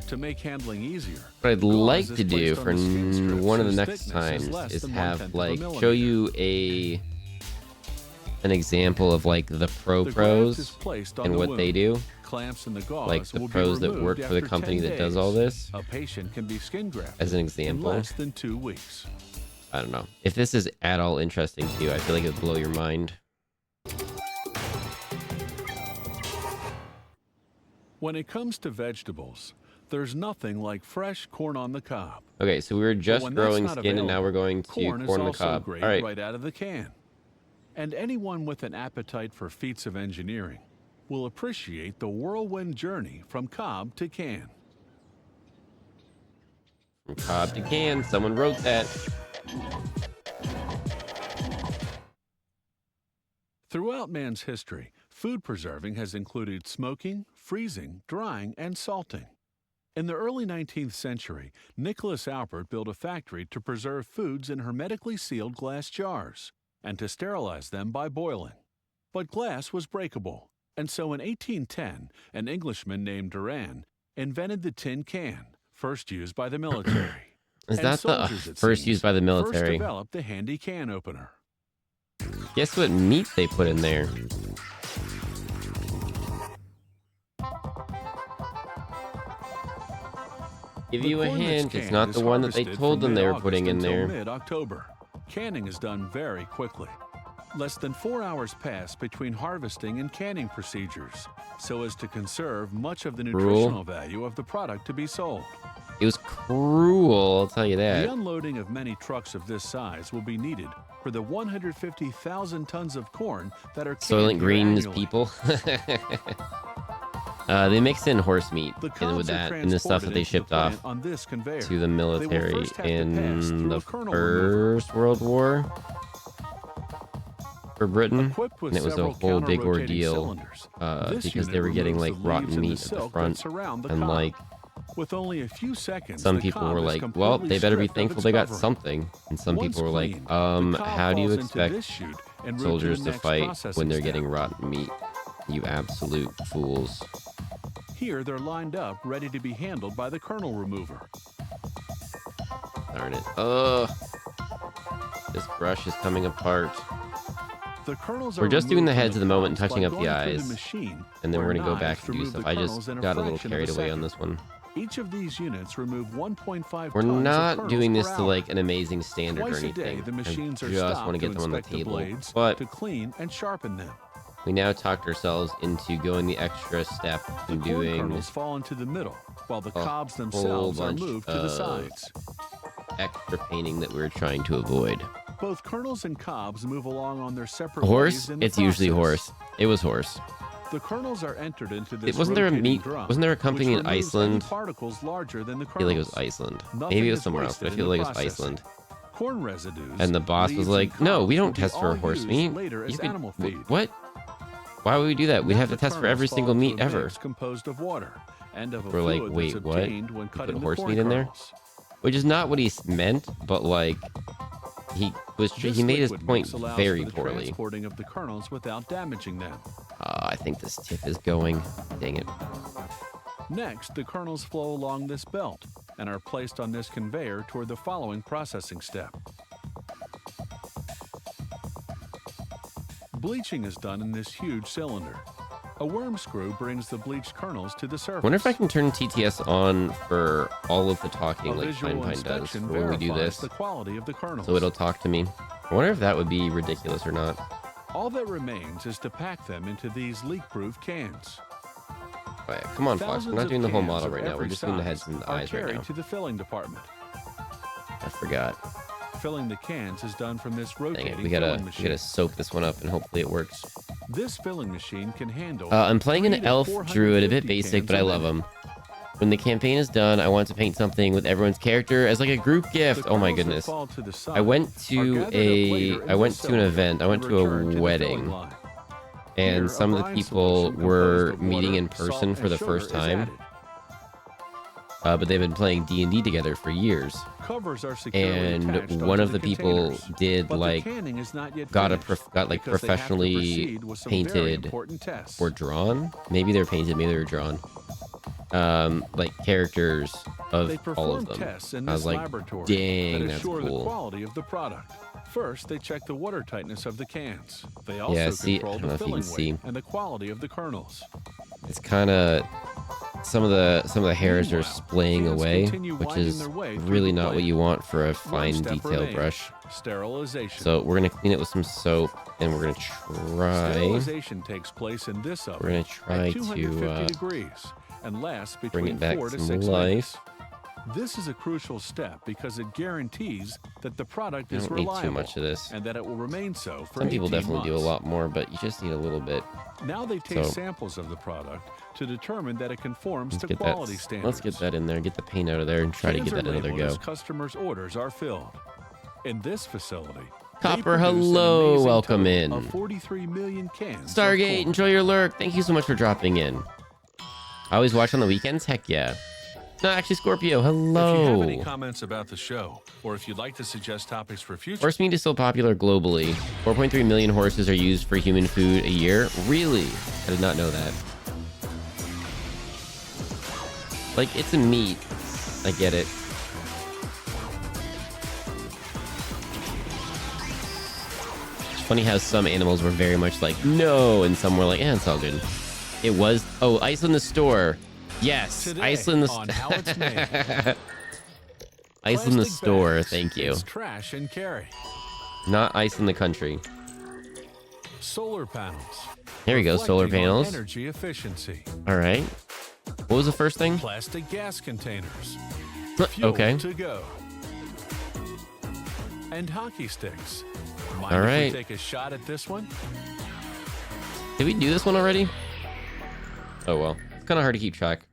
To make handling easier, What I'd gauze like is to do placed on for the skin strips one of the whose next thickness times less is than have 1/10 of a like millimeter. show you an example of like the The graft is pros placed on and the what wound. they do, Clamps in the gauze like the will be pros that removed work for the after company 10 that does days. all this. A patient can be skin grafted As an in example. less than 2 weeks. I don't know. If this is at all interesting to you, I feel like it would blow your mind. When it comes to vegetables, there's nothing like fresh corn on the cob. Okay, so we were But just when that's growing not skin and now we're going to corn is corn on the also cob. great All right. right out of the can. And anyone with an appetite for feats of engineering will appreciate the whirlwind journey from cob to can. From cob to can. Someone wrote that. Throughout man's history, food preserving has included smoking, freezing, drying, and salting. In the early 19th century, Nicholas Albert built a factory to preserve foods in hermetically sealed glass jars and to sterilize them by boiling. But glass was breakable, and so in 1810, an Englishman named Durand invented the tin can, first used by the military. Is And that the soldiers, it first seems, used by the First military? developed the handy can opener. Guess what meat they put in there? Give you a The corn that's hint, it's canned not is the one that they harvested told from them they were mid-August putting in until there. Mid-October. Canning is done very quickly. Less than 4 hours pass between harvesting and canning procedures, so as to conserve much of the nutritional value of the product to be sold. It was cruel, I'll tell you that. The unloading of many trucks of this size will be needed for the 150,000 tons of corn that are canned Soylent here Green's annually. people. They mix in horse meat The in cobs with are that and the stuff that transported they into the shipped plant off on this conveyor. to the military first have to pass in through the a kernel remover. First World War for Britain. Equipped with And it was a several whole big counter-rotating ordeal cylinders, this because they unit were getting removes like the leaves rotten and the meat at the silk that front surround the and cob. like With only a few seconds, Some the people cob were is like, well, completely they better be stripped of thankful its they got covering. something. And some Once people were like, cleaned, the cob how do you falls into expect this chute and route to soldiers the to next fight processing when they're step. getting rotten meat? You absolute fools. Here, they're lined up, ready to be handled by the kernel remover. Darn it. Ugh. This brush is coming apart. The kernels We're are just doing the removed heads from at the moment and cobs touching by up the going through eyes. machine, And then we're where going to go back knives and do remove stuff. the I kernels just in a got a little fraction of carried away on second. this one. Each of these units remove 1.5 We're tons of not kernels doing per this to hour. like an amazing standard or Twice a day, anything. the machines I are just stopped want to get to them on the inspect the table. blades, But to clean and sharpen them. we now talked ourselves into going the extra step The and corn doing kernels fall into the middle, while the a cobs whole themselves are bunch moved to the of sides. extra painting that we were trying to avoid. Both kernels and cobs move along on their separate Horse? ways in the It's usually process. horse. It was horse. The kernels are entered into this Wasn't there a rotating meat? drum, Wasn't there a company which in removes any Iceland? particles larger than the I feel like it kernels. was Iceland. Nothing Maybe it was is somewhere else, but I wasted feel in like the it was processing. Iceland. Corn residues, And the boss was leaves, like, and "No, we cobs don't will be test for all horse used meat. later as You could- animal feed. What? Why would we do that? We'd Now have to the test for kernels every fall single into meat a ever." mix composed of water and of a We're like, fluid "Wait, that's what? obtained when You cutting put the horse corn meat in there?" kernels. Which is not what he meant, but like he This made his liquid point mix allows very for the poorly. transporting of the kernels without damaging them. I think this tip is going. Dang it. Next, the kernels flow along this belt and are placed on this conveyor toward the following processing step. Bleaching is done in this huge cylinder. A worm screw brings the bleached kernels to the surface. Wonder if I can turn TTS on for all of the A talking like visual Pine does inspection for when we do verifies this. the quality of the kernels. So it'll talk to me. I wonder if that would be ridiculous or not. All that remains is to pack them into these leak-proof cans. Oh, yeah. Come on, Fox. We're Thousands not of doing the whole cans model of right now. We're every just doing the heads size and the are eyes right carried now. to the filling department. I forgot. Filling the cans is done from this Dang rotating it. filling We gotta machine. soak this one up and hopefully it works. This filling machine can handle. I'm playing an 3 to elf druid, a bit 450 basic, cans but I a love minute. him. When the campaign is done, I want to paint something with everyone's character as like a group gift. The Oh my kernels that goodness. fall to the side I went are to gathered up later in I went this to an cylinder event. I went and to a returned to the filling wedding. line. And Here, some a of the brine people solution were composed of meeting water, in person salt, for and the sugar first is time. added. But they've been playing D&D together for years. Covers are securely And attached one onto of the people containers, did but the like canning is not yet got finished like because they have to professionally proceed with some very painted important tests. or drawn. Maybe they're painted, maybe they're drawn. Like characters of They all perform of them. tests in I this was like, laboratory dang, that that's assure the cool. quality of the product. First, they check the water tightness of the cans. They also Yeah, see, I control don't know the if you filling can weight see. and the quality of the kernels. It's kind of some of the hairs are Meanwhile, splaying cans away, continue which winding is their way through really the not what plant. you want for a One fine step detail remains, brush. Sterilization. So we're gonna clean it with some soap, and we're gonna try. Sterilization takes place in this oven We're gonna try at 250 to degrees and lasts bring between it back 4 to some 6 life. minutes. This is a crucial step because it guarantees that the product I is don't need reliable too much of this. and that it will remain so for Some people 18 definitely do a months. lot more, but you just need a little bit. Now they take So- samples of the product to determine that it conforms Let's to get quality that. standards. Let's get that in there. Get the paint out of there and try to Cans give are that another labeled go. as customers' orders are filled. In this facility, they Copper, produce an hello, amazing welcome total in. of 43 million cans. of Stargate, corn. enjoy your lurk. Thank you so much for dropping in. I always watch on the weekends. Heck yeah. No, actually, Scorpio, If you have any hello. comments about the show, or if you'd like to suggest topics for future, Horse meat is still popular globally. 4.3 million horses are used for human food a year. Really? I did not know that. Like, it's a meat. I get it. It's funny how some animals were very much like, no, and some were like, it's all good. It was, oh, ice in the store. Yes, today ice in the on How It's Made. Ice in the Plastic store, bags, thank you. It's trash and carry. Not ice in the country. Solar panels. There we go, solar reflecting on panels. Energy efficiency. All right. What was the first thing? Plastic gas containers. Fuel Okay. to go. And hockey sticks. Mind All if right. we take a shot at this one? Did we do this one already? Oh, well. It's kind of hard to keep track.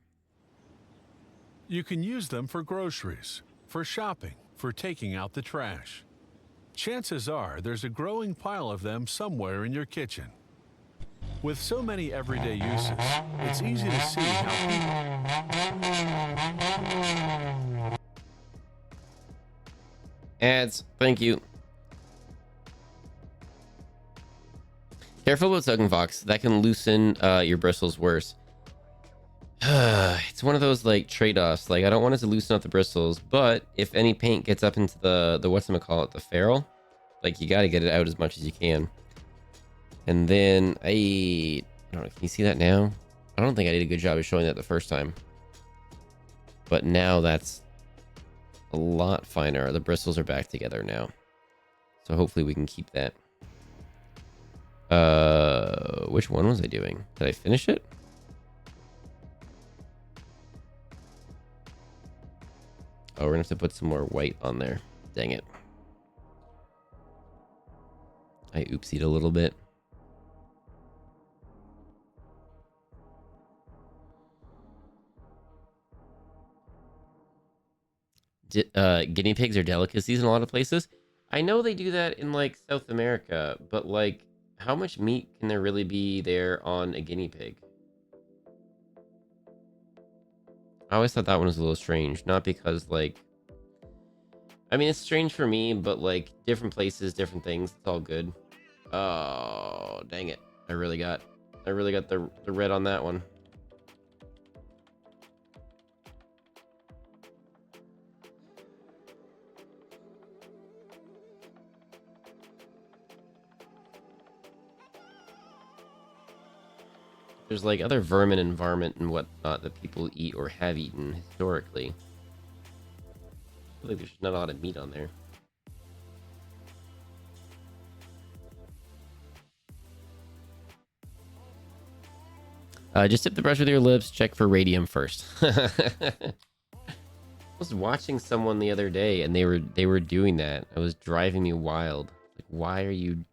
You can use them for groceries, for shopping, for taking out the trash. Chances are there's a growing pile of them somewhere in your kitchen. With so many everyday uses, it's easy to see how people... Ads. Thank you. Careful about sucking fox. That can loosen your bristles worse. It's one of those like trade-offs. Like I don't want it to loosen up the bristles, but if any paint gets up into the whatchamacallit, the ferrule, like you got to get it out as much as you can. And then I don't know. Can you see that now? I don't think I did a good job of showing that the first time. But now that's a lot finer. The bristles are back together now. So hopefully we can keep that. Which one was I doing? Did I finish it? Oh, we're gonna have to put some more white on there. Dang it. I oopsied a little bit. Guinea pigs are delicacies in a lot of places. I know they do that in like South America, but like how much meat can there really be there on a guinea pig? I always thought that one was a little strange. Not because like, I mean, it's strange for me, but like different places, different things. It's all good. Oh, dang it. I really got the red on that one. There's like other vermin and varmint and whatnot that people eat or have eaten historically. I feel like there's not a lot of meat on there. Just tip the brush with your lips. Check for radium first. I was watching someone the other day and they were doing that. It was driving me wild. Like, why are you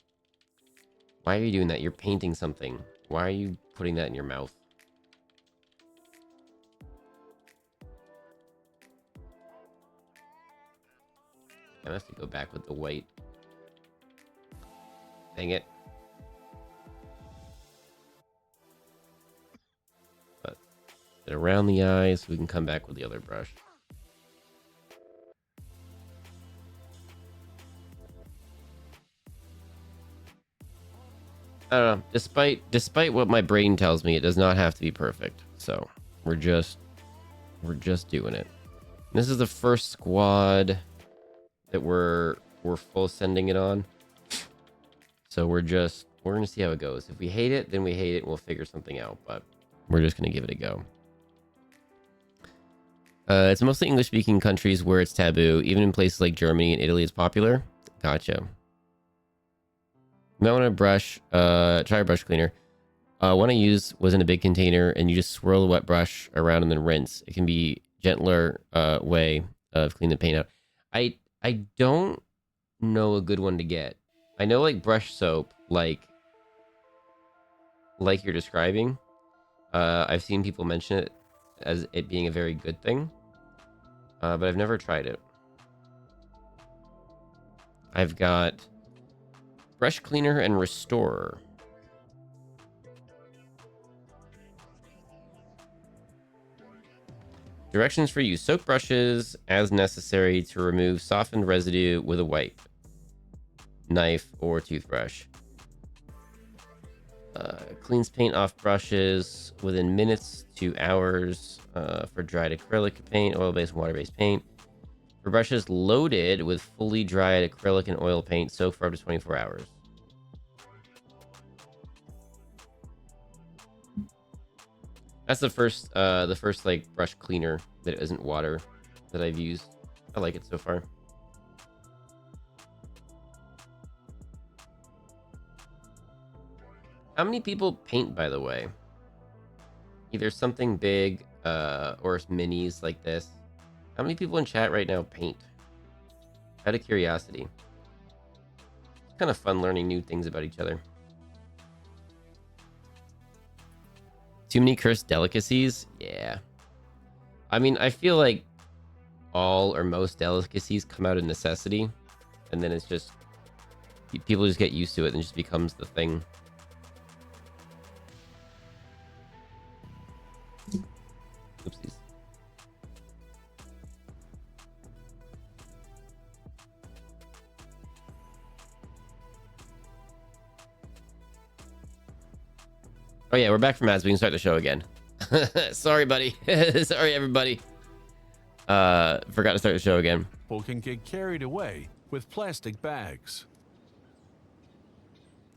doing that? You're painting something. Why are you putting that in your mouth? I have to go back with the white. Dang it. But get around the eyes so we can come back with the other brush. I don't know. Despite what my brain tells me, it does not have to be perfect. So we're just doing it. And this is the first squad that we're full sending it on. So we're gonna see how it goes. If we hate it, then we hate it and we'll figure something out. But we're just gonna give it a go. It's mostly English-speaking countries where it's taboo. Even in places like Germany and Italy, it's popular. Gotcha. You might want to brush, try a brush cleaner. One I used was in a big container, and you just swirl the wet brush around and then rinse. It can be gentler way of cleaning the paint out. I don't know a good one to get. I know like brush soap, like you're describing. I've seen people mention it as it being a very good thing, but I've never tried it. I've got brush cleaner and restorer. Directions for use. Soak brushes as necessary to remove softened residue with a wipe, knife, or toothbrush. Cleans paint off brushes within minutes to hours for dried acrylic paint, oil-based, and water-based paint. For brushes loaded with fully dried acrylic and oil paint, soak for up to 24 hours. That's the first like brush cleaner that isn't water that I've used. I like it so far. How many people paint, by the way? Either something big or minis like this. How many people in chat right now paint? Out of curiosity. It's kind of fun learning new things about each other. Too many cursed delicacies? Yeah. I mean, I feel like all or most delicacies come out of necessity. And then it's just... people just get used to it and it just becomes the thing. Oh yeah, we're back from ads. We can start the show again. Sorry, buddy. Sorry, everybody. Forgot to start the show again. People can get carried away with plastic bags.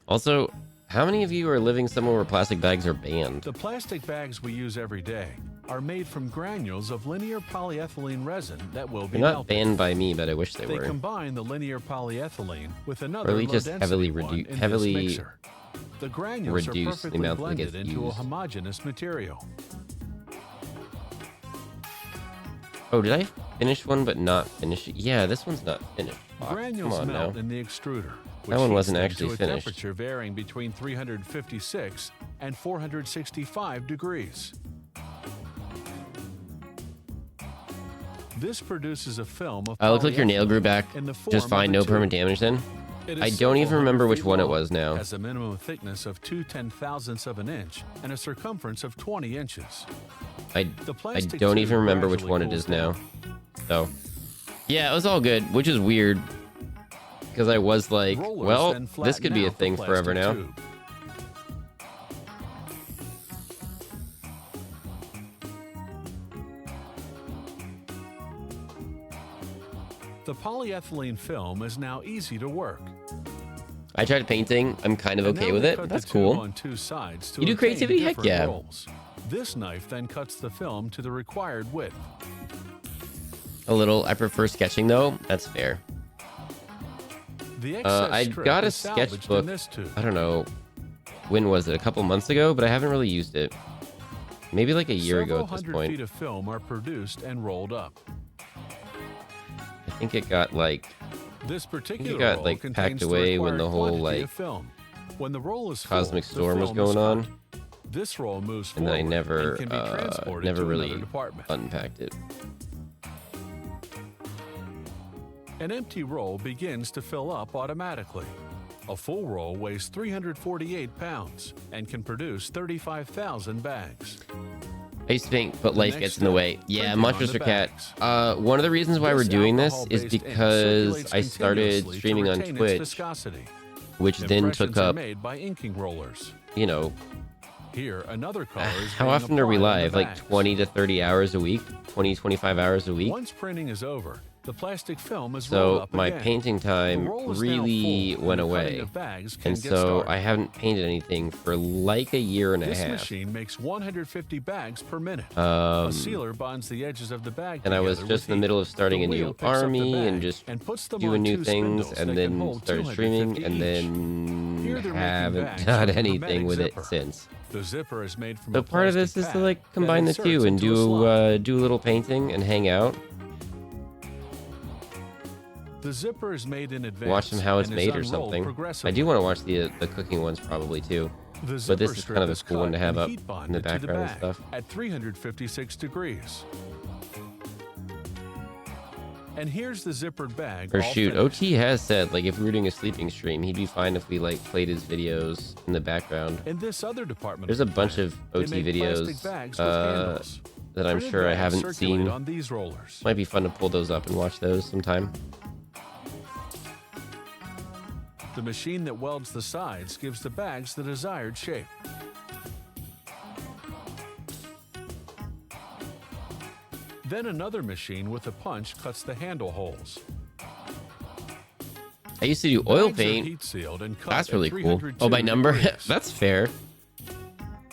Also, how many of you are living somewhere where plastic bags are banned? The plastic bags we use every day are made from granules of linear polyethylene resin that will be They're not melted. banned by me, but I wish they They were. combine the linear polyethylene with another Or at least just low-density heavily one in this heavily mixer. The granules are reduce the perfectly amount that blended gets into a used. homogeneous material. Oh, did I finish one but not finish it? Yeah, this one's not finished. Fuck, Granules come on melt now. in the extruder. That one wasn't heats them actually to a finished. temperature varying between 356 and 465 degrees. This produces a film of Looks like your nail grew back in the form just of fine. a No tube. permanent damage then. It is I don't even several remember hundred which feet one it long, was now. has a minimum thickness of 2/10,000ths of an inch and a circumference of 20 inches. I The don't plastic even tube remember which gradually one it cools is now. down. So, yeah, it was all good, which is weird because I was like, Rollers well, then this could flatten be a out the thing forever now. plastic tube. The polyethylene film is now easy to work. I tried painting. I'm kind of And okay now with they it. cut That's the tube cool. on two sides to You do obtain creativity? Heck different yeah. rolls. This knife then cuts the film to the required width. A little. I prefer sketching though. That's fair. The excess I strip got a is salvaged sketchbook. in this tube. I don't know. When was it? A couple months ago, but I haven't really used it. Maybe like a year ago at this Several hundred point. feet of film are produced and rolled up. I think it got like This particular got, roll like, contains packed the away when the required whole, quantity like, of film. When the roll is cosmic full, the storm was film is going cut. on. This roll moves And then I forward never, and can be transported never to really another department. unpacked it. An empty roll begins to fill up automatically. A full roll weighs 348 pounds and can produce 35,000 bags. I used to paint, but life next gets in the step, way. Yeah, printing Much on the Mr. Cat. bags. One of the reasons why we're This doing this is alcohol-based ink because circulates I started continuously to streaming on retain its Twitch, viscosity. which then Impressions took are up, made by inking rollers. you know, Here, another color is how being often are we applied on live? the Like bags. 20 to 30 hours a week? 20, 25 hours a week? Once printing is over, the plastic film is rolled So up my again. painting The time roll is now really full, went and the cutting away. of bags can And get so started. I haven't painted anything for like a year and a This half. machine makes 150 bags per minute. Um, A sealer bonds the edges of the bag and I was together just with in the heat. middle of starting The a new wheel picks up the army and bag just and puts them doing on new two things, spindles and that then can hold started streaming, 250 and each. then Here they're making haven't bags done with a anything hermetic with it zipper. since. The zipper is made from So a part of this plastic is to pad like that combine the inserts two and into a slot. do a little painting and hang out. The zipper is made in advance. Watch them how it's and is made or unrolled something. I progressively. do want to watch the cooking ones probably too. The But zipper this is kind of a strip cool one to cut have and up heat in the bonded to background and bag stuff. At 356 degrees. And here's the zippered bag. Or all shoot, finished. OT has said like if we were doing a sleeping stream, he'd be fine if we like played his videos in the background. In this other department, There's a bunch of they OT make plastic videos bags with handles. that I'm Printed sure I bags haven't circulate seen. on these rollers. Might be fun to pull those up and watch those sometime. The machine that welds the sides gives the bags the desired shape. Then another machine with a punch cuts the handle holes. I used to do oil Bags are paint. heat sealed and cut That's at really cool. 302 Oh, by number? degrees. That's fair.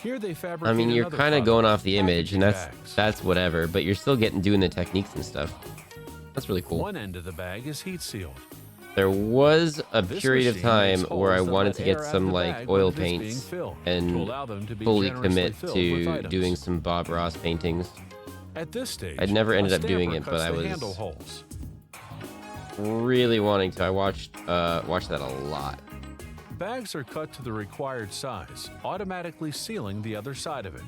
Here they fabricate I mean, you're another kind of product, going off the image, and packaging bags. that's whatever. But you're still doing the techniques and stuff. That's really cool. One end of the bag is heat sealed. There was a This period of machine time makes where I holes that wanted let to get air out of some the like bag oil when it is being paints filled, and to allow them to be fully generously commit filled with to items. doing some Bob Ross paintings. At this stage, I'd never a ended up doing stamper it, but cuts I the was handle holes. really wanting to. I watched that a lot. Bags are cut to the required size, automatically sealing the other side of it.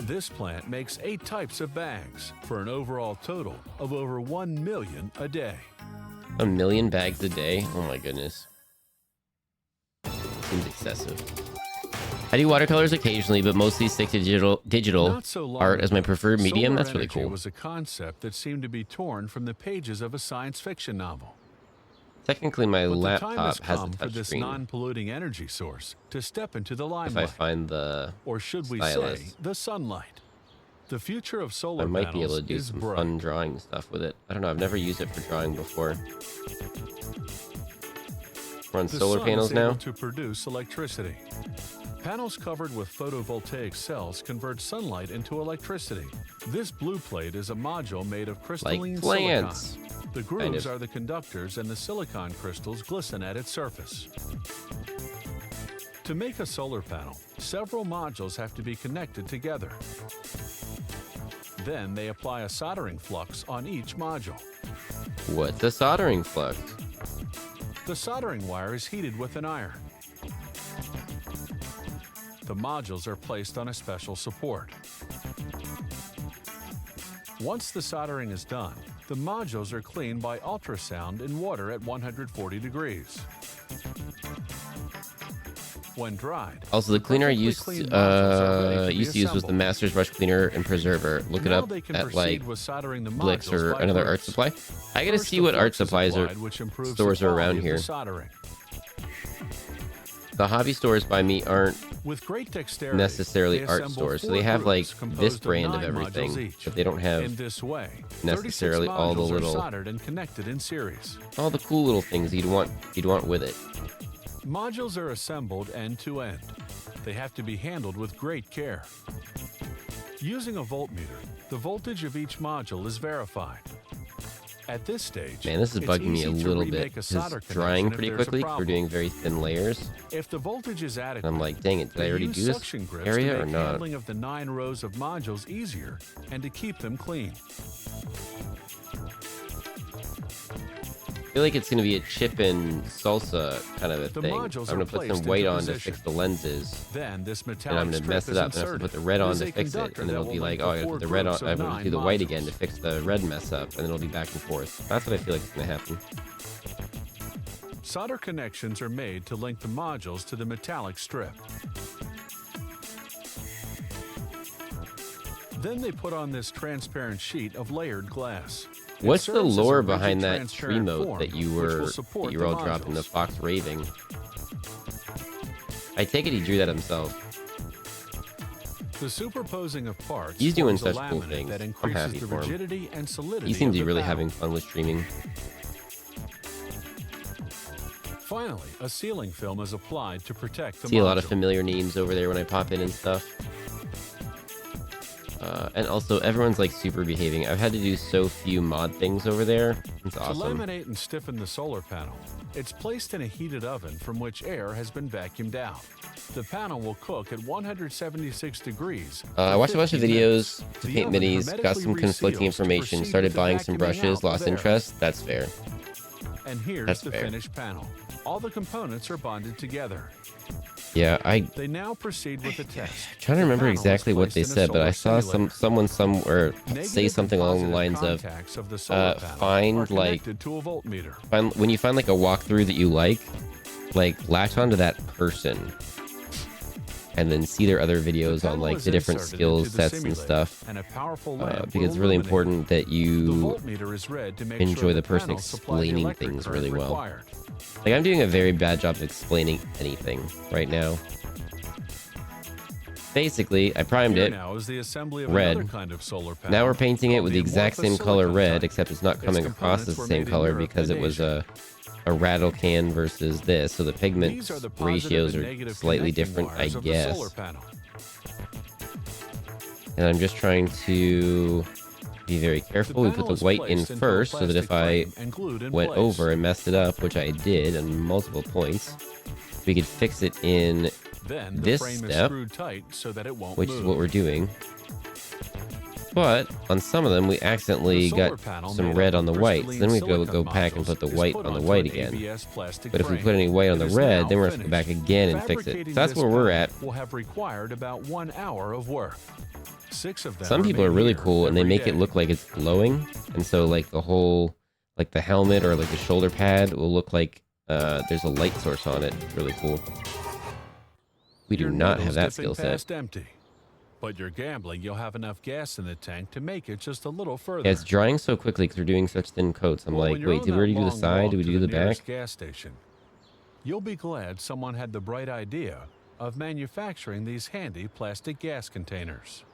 This plant makes 8 types of bags for an overall total of over 1 million a day. 1 million bags a day. Oh my goodness. Seems excessive. I do watercolors occasionally, but mostly stick to digital Not so long art as my ago, preferred medium. solar That's really energy cool. was a concept that seemed to be torn from the pages of a science fiction novel. Technically, my But the time laptop has has a come for this touchscreen. non-polluting energy source to step into the If limelight. I find the Or should we stylus, say, the sunlight. The future of solar I might be able panels to do is some bright. fun drawing stuff with it. I don't know. I've never used it for drawing before. We're on The solar sun panels is able now. to produce electricity. Panels covered with photovoltaic cells convert sunlight into electricity. This blue plate is a module made of crystalline Like plants. silicon. The grooves of. are the conductors and the silicon crystals glisten at its surface. To make a solar panel, several modules have to be connected together. Then they apply a soldering flux on each module. What's a soldering flux? The soldering wire is heated with an iron. The modules are placed on a special support. Once the soldering is done, the modules are cleaned by ultrasound in water at 140 degrees. When dried, Also, the cleaner I perfectly used cleaned modules are ready to be used to use was the assembled. Master's Brush Cleaner and Preserver. Look it Now up they can at proceed like with soldering the Blix modules or by another art groups. supply. I gotta First, see the what art flux is supplies applied, which improves the stores are around quality of here. the soldering. The hobby stores by me aren't With great dexterity, necessarily they art assemble stores. So 4 they have like groups composed this of brand of 9 modules everything, each. but they don't In have this way, necessarily 36 all the modules are little soldered and connected in series. all the cool little things you'd want with it. Modules are assembled end to end. They have to be handled with great care. Using a voltmeter, the voltage of each module is verified. At this stage, Man, this is it's bugging me a easy to little bit remake a because solder drying connection if pretty there's a quickly 'cause we're problem. doing very thin layers. If the voltage is adequate, And I'm like, dang it, did I they already use do this suction grips area to or make not? handling of the 9 rows of modules easier and to keep them clean. I feel like it's gonna be a chip and salsa kind of a The thing. modules I'm gonna are put some placed weight into on to position. fix the lenses. Then this And metallic I'm gonna strip mess it is up and I have to inserted. put the red on It is to a fix it. conductor And then that it'll be will like, link oh, I the gotta 4 put the red on, groups of I'm gonna 9 do the white again modules. to fix the red mess up, and then it'll be back and forth. That's what I feel like is gonna happen. Solder connections are made to link the modules to the metallic strip. Then they put on this transparent sheet of layered glass. It What's the serves as a lore rigid, behind that transparent Tremote form, that you which will were support all the dropping the modules. fox raving? I take it he drew that himself. The superposing of parts He's doing forms a such cool laminate things. that I'm increases happy the for him. rigidity and solidity He seems of to be the really panel. having fun with streaming. Finally, a sealing film is applied to protect the See a lot of module. familiar names over there when I pop in and stuff. And also, everyone's like super behaving. I've had to do so few mod things over there. It's To awesome. laminate and stiffen the solar panel, it's placed in a heated oven from which air has been vacuumed out. The panel will cook at 176 degrees. I watched a bunch of 15 videos minutes. to The paint oven minis, got hermetically some conflicting reseals to information, proceed started with the buying some vacuuming brushes, out lost of air. interest. That's fair. And here's That's the fair. finished panel. All the components are bonded together. Yeah, They now proceed with the test. trying to The remember panel is exactly what placed they in a said, but I saw solar simulator. someone somewhere say Negative something and along the positive lines of contacts the solar panel find, are like- connected to a voltmeter. when you find like a walkthrough that you like latch onto that person and then see their other videos The on panel like is the different inserted skill into the sets and simulator, stuff, and a powerful lamp will because it's really illuminate. important that The you voltmeter is read to make enjoy sure the person panel supply the explaining electric things current really well. required. like I'm doing a very bad job of explaining anything right now. Basically, I primed Here it. now is the assembly of red. another kind of solar panel. Now we're painting it called with the exact same amorphous color silicon red, type. except it's not Its coming across as components the were same made in color Europe because and it was Asia. a rattle can versus this, so the pigment These are the positive ratios and are negative slightly connecting different, I wires of the guess. solar panel. And I'm just trying to be very careful. We put panel the is white in placed into a first, so that if I plastic frame and glued in went place. over and messed it up, which I did on multiple points, we could fix it in, Then the this frame is step, screwed tight so that it won't which move. is what we're doing. But on some of them, we accidentally The solar got panel some made red up on the of white. So crystalline then we go silicon back and put the modules is white put on the onto white an again. ABS plastic But if we frame. put any white on the It is red, now then we're going to go back finished. again and fix it. Fabricating So that's this where we're panel at. will have required about 1 hour of work. 6 of them Some people are made really here cool and they every make it day. look like it's glowing. And so like the whole, like the helmet or like the shoulder pad will look like there's a light source on it. Really cool. We do Your not have needle's that dipping skill set. past empty. But you're gambling you'll have enough gas in the tank to make it just a little further. Yeah, it's drying so quickly because we're doing such thin coats. I'm like, wait, did we already do the side? Did we do the back? Gas station. You'll be glad someone had the bright idea of manufacturing these handy plastic gas containers.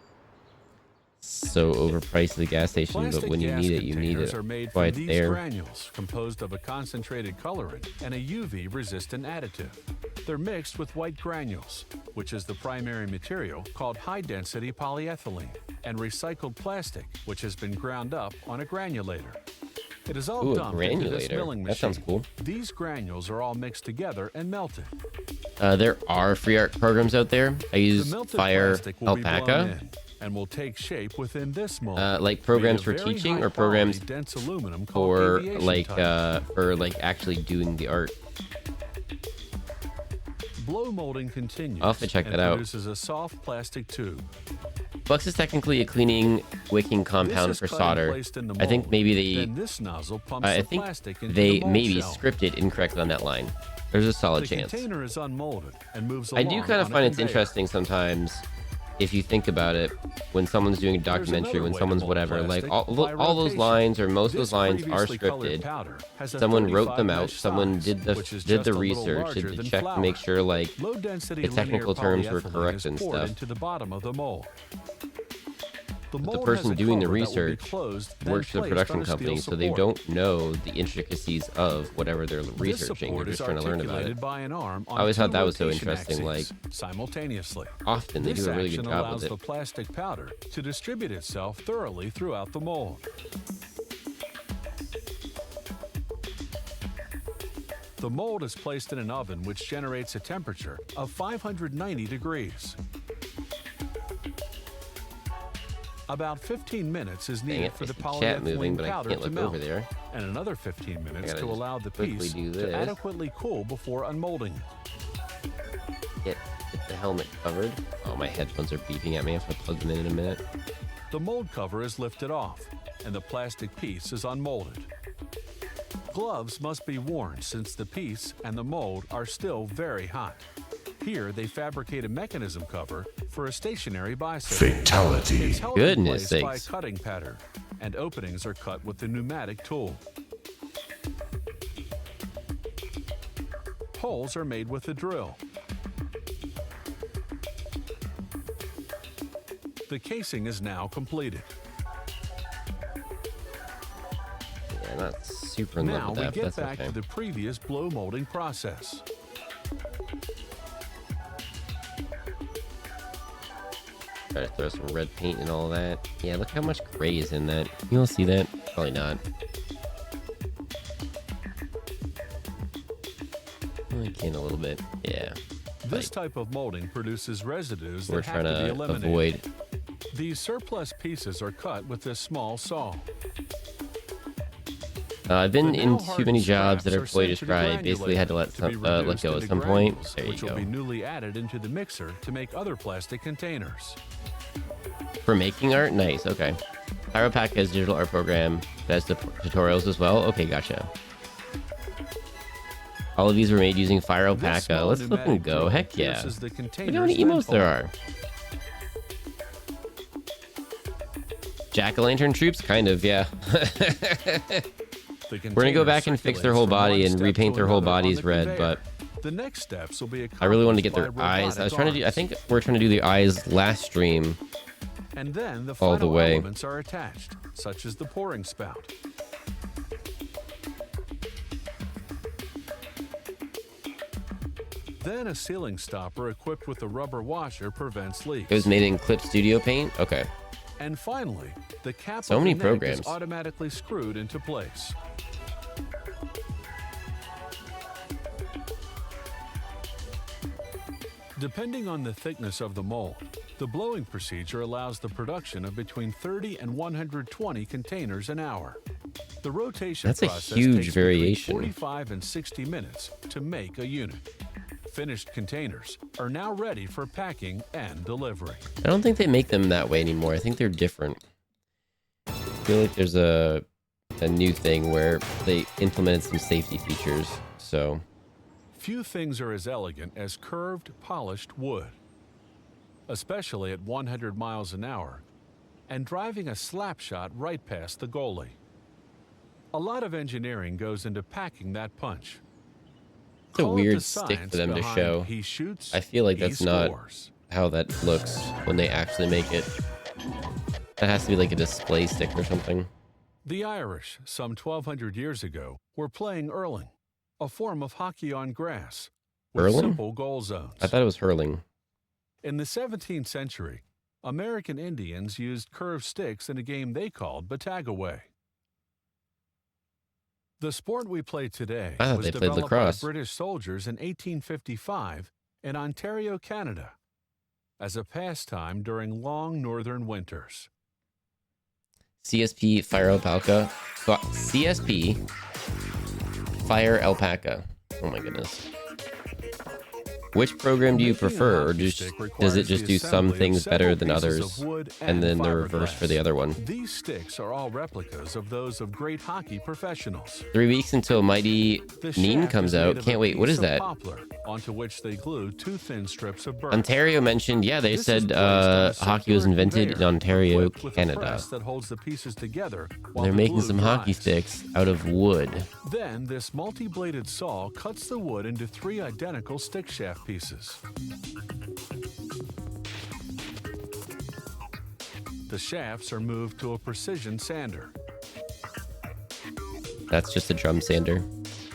So overpriced at the gas station, Plastic but when you gas need it, you need containers it. are made That's why from it's these there. granules composed of a concentrated colorant and a UV-resistant additive. They're mixed with white granules, which is the primary material called high-density polyethylene, and recycled plastic, which has been ground up on a granulator. It is all Ooh, a dumped into this granulator. milling That sounds machine. cool. These granules are all mixed together and melted. There are free art programs out there. I The use melted Fire plastic will be blown Alpaca. in and will take shape within this mold. Like programs made for of very teaching or high-quality, programs dense aluminum called for aviation type. actually doing the art. Blow molding continues. I'll have to check and that out. Produces a soft plastic tube. Flux is technically a cleaning wicking compound This is for cut and solder. placed in the I think mold. maybe Then this nozzle pumps I the think plastic into they the mold maybe shell. scripted incorrectly on that line. There's a solid The chance. container is unmolded and moves I along do kind of on a find it's conveyor. interesting sometimes if you think about it when someone's doing a documentary, another when way to someone's mold whatever, like plastic, all those rotation. lines or most of This those lines are previously colored scripted. powder has a Someone wrote 35 them out. mesh Someone size, did which is the just a little research, larger did the than check to make flour. sure like Low-density the technical linear terms were polyethylene correct is and poured stuff. into the bottom of the mold. The the mold person has a doing the cover that will be research closed, then works for the placed production on a steel company, so they support. don't know the intricacies of whatever they're This researching. They're support just is trying to learn about articulated it. by an arm on I always two thought that was so rotation interesting, axes simultaneously. Often they This do a really good action job allows with the it. plastic powder to distribute itself thoroughly throughout the mold. The mold is placed in an oven which generates a temperature of 590 degrees. About 15 minutes is Dang needed it, for I the see chat moving, polyethylene but I powder can't to look melt, over there. and another 15 minutes gotta to just allow the quickly piece do to this. adequately cool before unmolding it. Get the helmet covered. Oh, my headphones are beeping at me. I have to plug them in a minute. The mold cover is lifted off, and the plastic piece is unmolded. Gloves must be worn since the piece and the mold are still very hot. Here, they fabricate a mechanism cover for a stationary bicycle. Fatality. It's held Goodness in place by a sakes. cutting pattern, and openings are cut with the pneumatic tool. Holes are made with a drill. The casing is now completed. Yeah, not super in love Now with we that, but get that's back okay. to the previous blow molding process. Try to throw some red paint and all that. Yeah, look how much gray is in that. You'll see that. Probably not. I can a little bit. Yeah. This type of molding produces residues We're that have trying to be to eliminated. avoid. These surplus pieces are cut with this small saw. I've been The in now too many hardened jobs that are scraps poorly sent to the described. Basically, had to let granulator some be let reduced go at into some point. granules, There you which will go. be newly added into the mixer to make other plastic containers. For making art, nice. Okay. Pyropack has digital art program that has the tutorials as well. Okay, gotcha. All of these were made using Fire This Alpaca. small Let's flip and pneumatic go. drill Heck yeah. pierces the Look how container's many emotes there thin are. Jack-o'-lantern troops? Kind of, yeah. The We're gonna go back container and fix their whole circulates from body one and step repaint to their whole another on bodies the red, conveyor. but The next steps will be I really wanted to get their accomplished by eyes. I was robotic trying to do, I arms. think we're trying to do the eyes last stream. And then the all the final way. elements are attached, such as the pouring spout. Then a sealing stopper equipped with a rubber washer prevents leaks. It was made in Clip Studio Paint? Okay. And finally, the cap So of many the neck programs. is automatically screwed into place. Depending on the thickness of the mold, the blowing procedure allows the production of between 30 and 120 containers an hour. The rotation That's a process huge takes between variation. 45 and 60 minutes to make a unit. Finished containers are now ready for packing and delivery. I don't think they make them that way anymore. I think they're different. I feel like there's a new thing where they implemented some safety features. So Few things are as elegant as curved, polished wood. especially at 100 miles an hour, and driving a slap shot right past the goalie. A lot of engineering goes into packing that punch. It's a Call it weird the stick science for them to behind show. he shoots, I feel like he that's not scores. how that looks when they actually make it. That has to be like a display stick or something. The Irish, some 1,200 years ago, were playing hurling, a form of hockey on grass, with Hurling? simple goal zones. I thought it was hurling. In the 17th century, American Indians used curved sticks in a game they called Batagaway. The sport we play today I thought was they played developed lacrosse. by British soldiers in 1855 in Ontario, Canada, as a pastime during long northern winters. CSP Fire Alpaca. CSP Fire Alpaca. Oh my goodness. Which program do you prefer, or does it just do some things better than others, and then the reverse for the other one? These sticks are all replicas of those of great hockey professionals. 3 weeks until Mighty The Neen shaft comes is made out. of Can't a wait. What piece is of that? poplar, onto which they glue two thin strips of birch. Ontario mentioned, yeah, they This is said placed on a hockey was circular invented in conveyor Ontario, equipped with a Canada. press that holds the pieces together while They're the making glue some hockey dries. sticks out of wood. Then this multi-bladed saw cuts the wood into 3 identical stick shaft pieces. The shafts are moved to a precision sander. That's just a drum sander.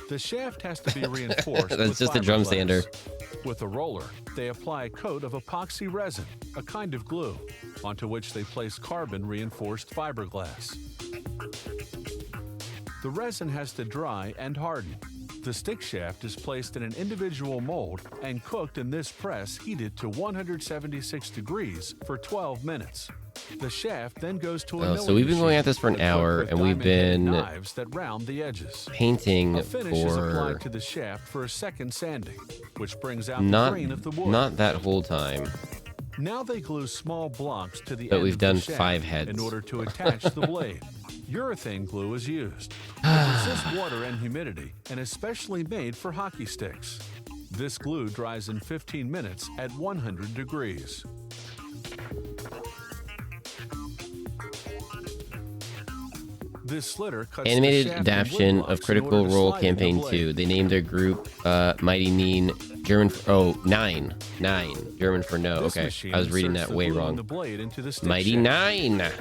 The shaft has to be reinforced. That's with just a drum fiberglass. sander. With a roller, they apply a coat of epoxy resin, a kind of glue, onto which they place carbon-reinforced fiberglass. The resin has to dry and harden. The stick shaft is placed in an individual mold and cooked in this press heated to 176 degrees for 12 minutes. The shaft then goes to a milling so we've been going at this for an machine hour, equipped and with we've diamond-headed been knives that round the edges. painting A finish is for applied to the shaft for a second sanding, which brings out the not grain of the wood. not that whole time. Now they glue small blocks to the But end we've of the done shaft 5 heads. in order to attach the blade. Urethane glue is used. It resists water and humidity and is specially made for hockey sticks. This glue dries in 15 minutes at 100 degrees. This slitter cuts Animated the shaft in adaptation wood blocks of in Critical order to Role slide in the Campaign blade. 2. They named their group Mighty Neen, German for, nine, German for no. This Okay, machine I was reading inserts that the way glue in wrong. the blade into the stick Mighty shaft. 9.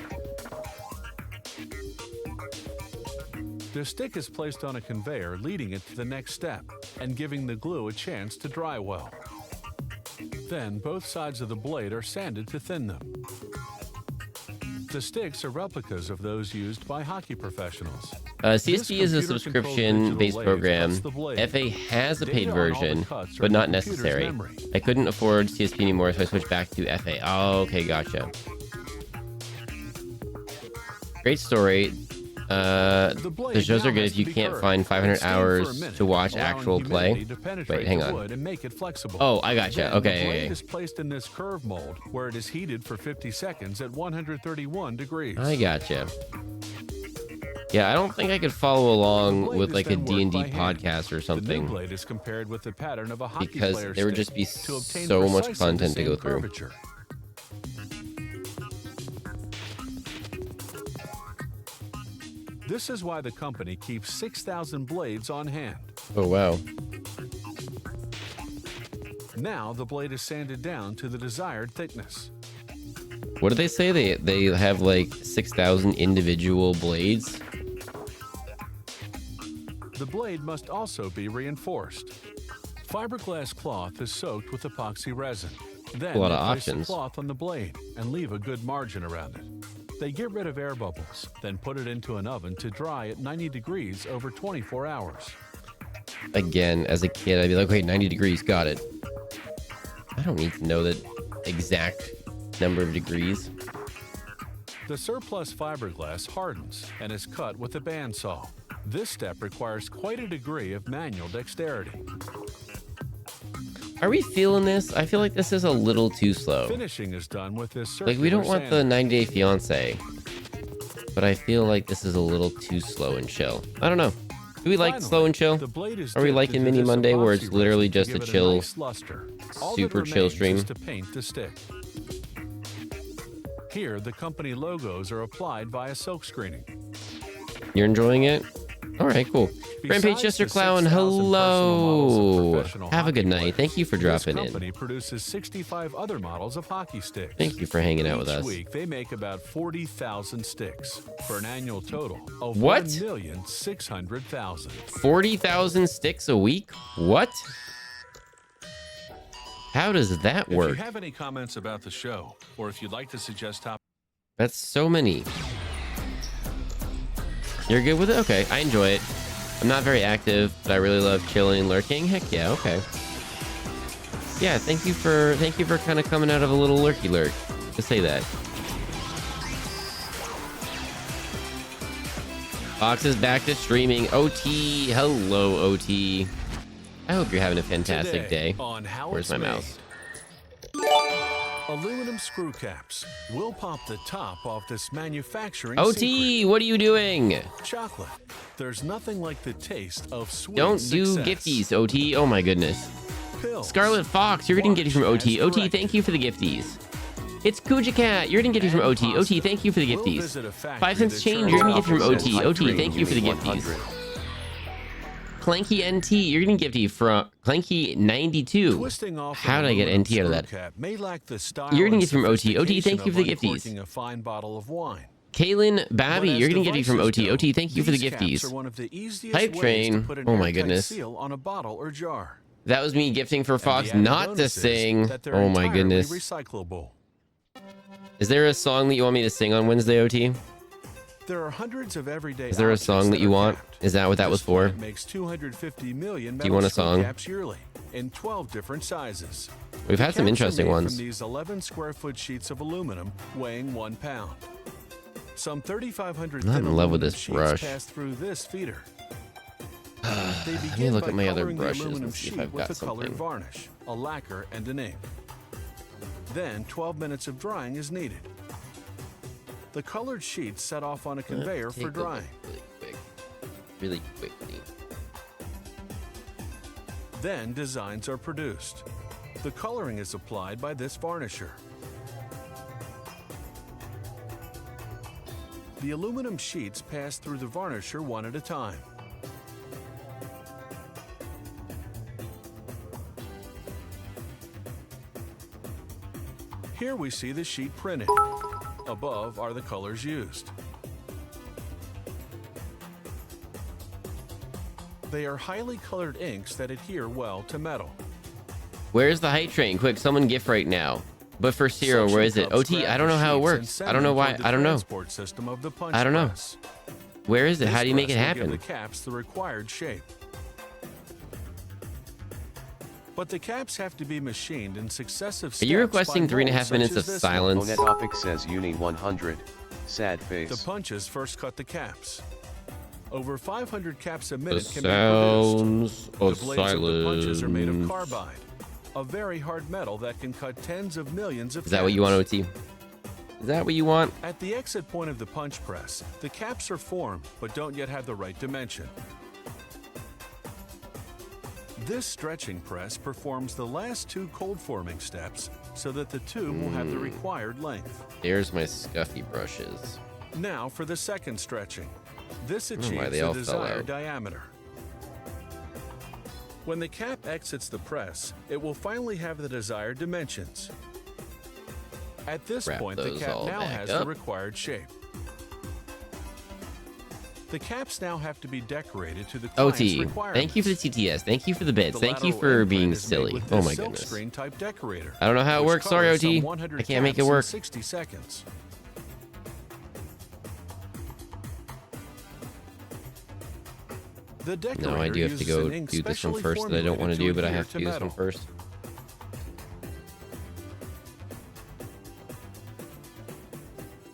The stick is placed on a conveyor, leading it to the next step and giving the glue a chance to dry well. Then both sides of the blade are sanded to thin them. The sticks are replicas of those used by hockey professionals. CSP is a computer-controlled subscription-based digital lathe program. cuts the blade. FA has a paid Data on all the version, cuts are but in not the computer's necessary. memory. I couldn't afford CSP anymore, so I switched back to FA. Oh, okay, gotcha. Great story. The shows are good if you can't find 500 hours to watch actual play. Wait, hang on. Oh, I gotcha. Then Okay. The blade is placed in this curve mold where it is heated for 50 seconds at 131 degrees. I gotcha. Yeah, I don't think I could follow along blade with is like a then worked D&D by hand. podcast or The new something, blade is compared with the pattern of a hockey because player's there would stick just be to obtain so much precisely the content to same go through. curvature. This is why the company keeps 6,000 blades on hand. Oh, wow. Now the blade is sanded down to the desired thickness. What did they say? They have like 6,000 individual blades? The blade must also be reinforced. Fiberglass cloth is soaked with epoxy resin. Then A lot they of place the options. cloth on the blade and leave a good margin around it. They get rid of air bubbles, then put it into an oven to dry at 90 degrees over 24 hours. Again, as a kid, I'd be like, wait, 90 degrees, got it. I don't need to know the exact number of degrees. The surplus fiberglass hardens and is cut with a bandsaw. This step requires quite a degree of manual dexterity. Are we feeling this? I feel like this is a little too slow. Finishing is done with this circular Like, we don't want the sander. 90 Day Fiance, but I feel like this is a little too slow and chill. I don't know. Do we like slow and chill? The blade is Are we dipped liking into Mini this Monday where epoxy it's literally resin to just a give it chill, nice luster. All that super chill remains stream? is to paint the stick. Here, the company logos are applied via silk screening. You're enjoying it? All right, cool. Rampage Besides Chester the Clown, 6,000 personal models of hello. professional Have a hockey good night. players, Thank you for dropping this in. company produces 65 other models of hockey sticks. Thank you for hanging out with us. Each week, they make about 40,000 sticks for an annual total of What? 1,600,000. 40,000 sticks a week? What? How does that If work? you have any comments about the show, or if you'd like to suggest topics, That's so many. You're good with it? Okay, I enjoy it. I'm not very active, but I really love chilling and lurking. Heck yeah, okay. Yeah, thank you for kind of coming out of a little lurky lurk to say that. Fox is back to streaming. OT, hello OT. I hope you're having a fantastic today day. on How Where's It's my Made. mouse? Aluminum screw caps will pop the top off this manufacturing OT, what are you doing? secret. Chocolate. There's nothing like the taste of sweet Don't success. do gifties, OT. Oh my goodness. Pills. Scarlet Fox, you're getting gifties from OT. Wash as OT, thank you for the gifties. It's Kuja Cat, you're getting gifties from OT. OT, thank you for the We'll gifties. visit a factory 5 cents that change, turns you're getting gifties from Office OT. says OT, hydrate thank you for the Uni gifties. 100. Clanky NT, you're getting gifty from Clanky 92. Twisting off How an did I get aluminum NT out of that? screw cap may lack the style You're getting and gifted from OT. OT, thank you for the sophistication gifties. of uncorking a fine bottle of wine. Kaylin Babby, But as you're getting gifty from devices OT. go, OT, thank you for the these caps gifties. are one of the easiest Hype ways train. to put an Oh my airtight goodness. seal on a bottle or jar. That was me gifting for And Fox the added not to bonus is sing. that they're Oh my entirely goodness. recyclable. Is there a song that you want me to sing on Wednesday, OT? There are hundreds of everyday Is there a objects song that you are want? capped. Is that what that was This for? plant makes 250 million Do you want a metal screw song? caps yearly in 12 different sizes. We've had some Caps are interesting made ones. From these 11 square foot sheets of aluminum weighing 1 pound. Some 3,500 I'm not thin in love with aluminum this sheets brush. pass through this feeder. They Let me begin look by at my other coloring the brushes aluminum and see if sheet I've with got a colored something. varnish, a lacquer, and an ink. Then 12 minutes of drying is needed. The colored sheets set off on a conveyor Take for a look drying. really quickly. Then designs are produced. The coloring is applied by this varnisher. The aluminum sheets pass through the varnisher one at a time. Here we see the sheet printed. Above are the colors used. They are highly colored inks that adhere well to metal. Where's the hype train? Quick, someone gift right now. But for Zero, where is it? Suction cups OT, grab I don't the know how it sheets and works. send I don't know them why. toward the I don't know. transport system of the punch I don't know. press. Where is it? How do you make it This press will happen? give the caps the required shape. But the caps have to be machined in successive steps. Are you requesting by 3.5 molds such minutes as of this silence? Onet Topic says Uni 100. Sad one. face. The punches first cut the caps. Over 500 caps a The minute can be produced. sounds of The blades of the punches are made of silence. carbide, a very hard metal that can cut tens of millions of Is that what you want, OT? Is that what you want? At the exit point of the punch press, the caps are formed but don't yet have the right dimension. This stretching press performs the last two cold forming steps so that the tube will have the required length. There's my scuffy brushes. Now for the second stretching. This don't know why achieves they the all fell desired out. diameter. When the cap exits the press, it will finally have the desired dimensions. At this Wrap point, the those cap all now back has up. the required shape. The caps now have to be decorated to the client's OT, requirements. thank you for the TTS. Thank you for the bits. The Thank you lateral for imprint being is made silly. with Oh this my silk goodness. screen type decorator, I don't know how it which works. Sorry, covers OT. some 100 I can't make it caps in work. 60 seconds. The decorator No, I do have to uses go an ink do this one specially first that I don't want to do, formulated but I adhere have to do this one metal. first.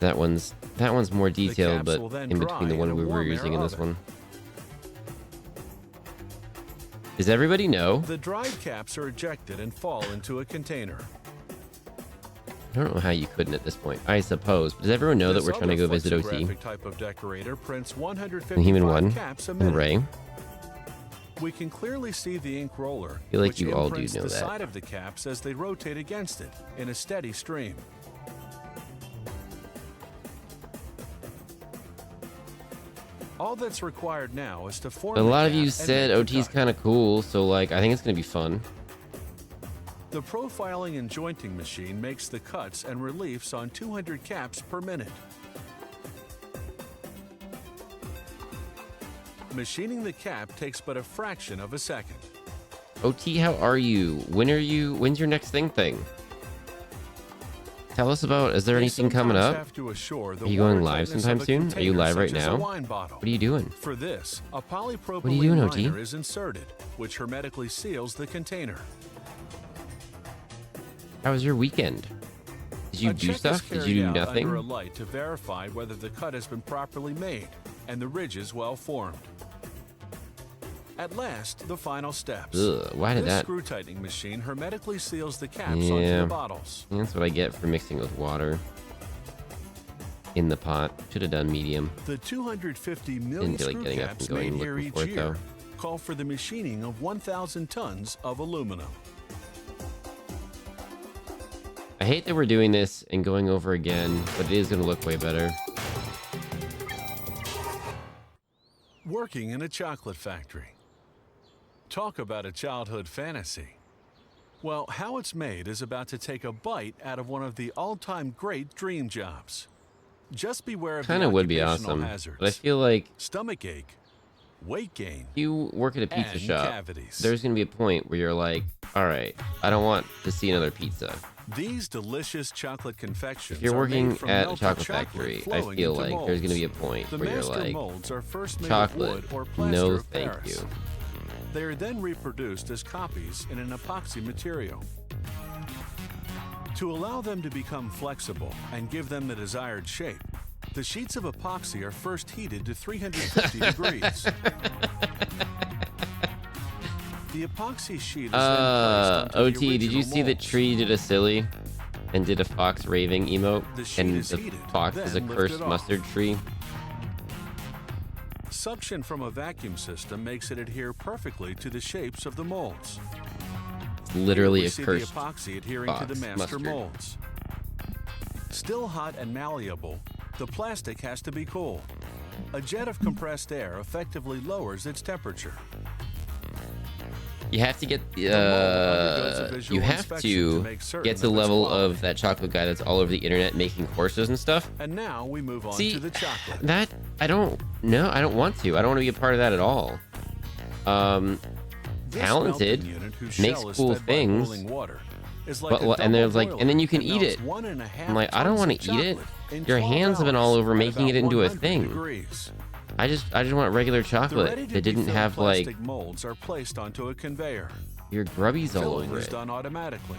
That one's more detailed, caps but will then in between the dry one in a we were warm air using and this oven. one. Does everybody know? The dried caps are ejected and fall into a container. I don't know how you couldn't at this point. I suppose. But does everyone know that This we're trying to other go visit OT? flexographic type of decorator prints And Human 155 1 caps a and minute. Ray. We can clearly see the ink roller, feel like which you all do imprints know the that. side of the caps as they rotate against it in a steady stream. All that's required now is to form A lot the of you cap said and make the OT's cut. kind of cool, so like I think it's gonna be fun. The profiling and jointing machine makes the cuts and reliefs on 200 caps per minute. Machining the cap takes but a fraction of a second. OT, how are you? When's your next thing? Tell us about, is there They anything coming sometimes up? have to assure the Are you going water live tightness sometime of a soon? Are you container live right such as a now? wine bottle. What are you doing? For this, a polypropylene What are you doing, OT? liner is inserted, which hermetically seals the container. How was your weekend? Did you A do check is stuff? Did carried you do out nothing? under a light to verify whether the cut has been properly made and the ridges well formed. At last, the final steps. Ugh, why did This that? screw tightening machine hermetically seals the caps onto Yeah. the bottles. That's what I get for mixing with water in the pot. Should have done medium. The 250 million Didn't feel like screw getting up caps and going made and here looking each for it, year though. call for the machining of 1,000 tons of aluminum. I hate that we're doing this and going over again, but it is going to look way better. Working in a chocolate factory. Talk about a childhood fantasy. Well, how it's made is about to take a bite out of one of the all-time great dream jobs. Just beware of Kind the of would be occupational awesome, hazards. but I feel like Stomach ache, weight gain, if you work at a pizza and shop, cavities. there's going to be a point where you're like, all right, I don't want to see another pizza. These delicious chocolate confections If you're are working made from at a melted chocolate chocolate factory, I flowing feel into like there's going to be a molds. point The where you're master like, molds are first made chocolate, of wood or plaster no of thank Paris. you. They are then reproduced as copies in an epoxy material. To allow them to become flexible and give them the desired shape, the sheets of epoxy are first heated to 350 degrees. The epoxy sheet is then placed onto OT, the did you original see that molds. Tree did a silly and did a fox raving emote? The sheet And is the heated, fox is a then cursed lifted off. mustard tree? Suction from a vacuum system makes it adhere perfectly to the shapes of the molds. It's literally Here we a see cursed the epoxy adhering to the fox master mustard. molds. Still hot and malleable, the plastic has to be cool. A jet of compressed air effectively lowers its temperature. You have to get mold undergoes a you visual have inspection to to make certain get to the of its level quality. of that chocolate guy that's all over the internet making courses and stuff. And now we move on See, to the chocolate. that I don't want to. I don't want to be a part of that at all. This talented, melting unit, whose makes shell is cool fed by things, boiling water, is like but a and there's double like, and then you can boiler eat that it. melts 1.5 I'm like, I don't tons want of to eat it. chocolate in Your 12 hands have been all hours over at making it about into a 100 thing. degrees. I just want regular The chocolate ready-to-be that didn't filled have like plastic molds are placed onto a conveyor. your grubbies all Filling over is it. done automatically.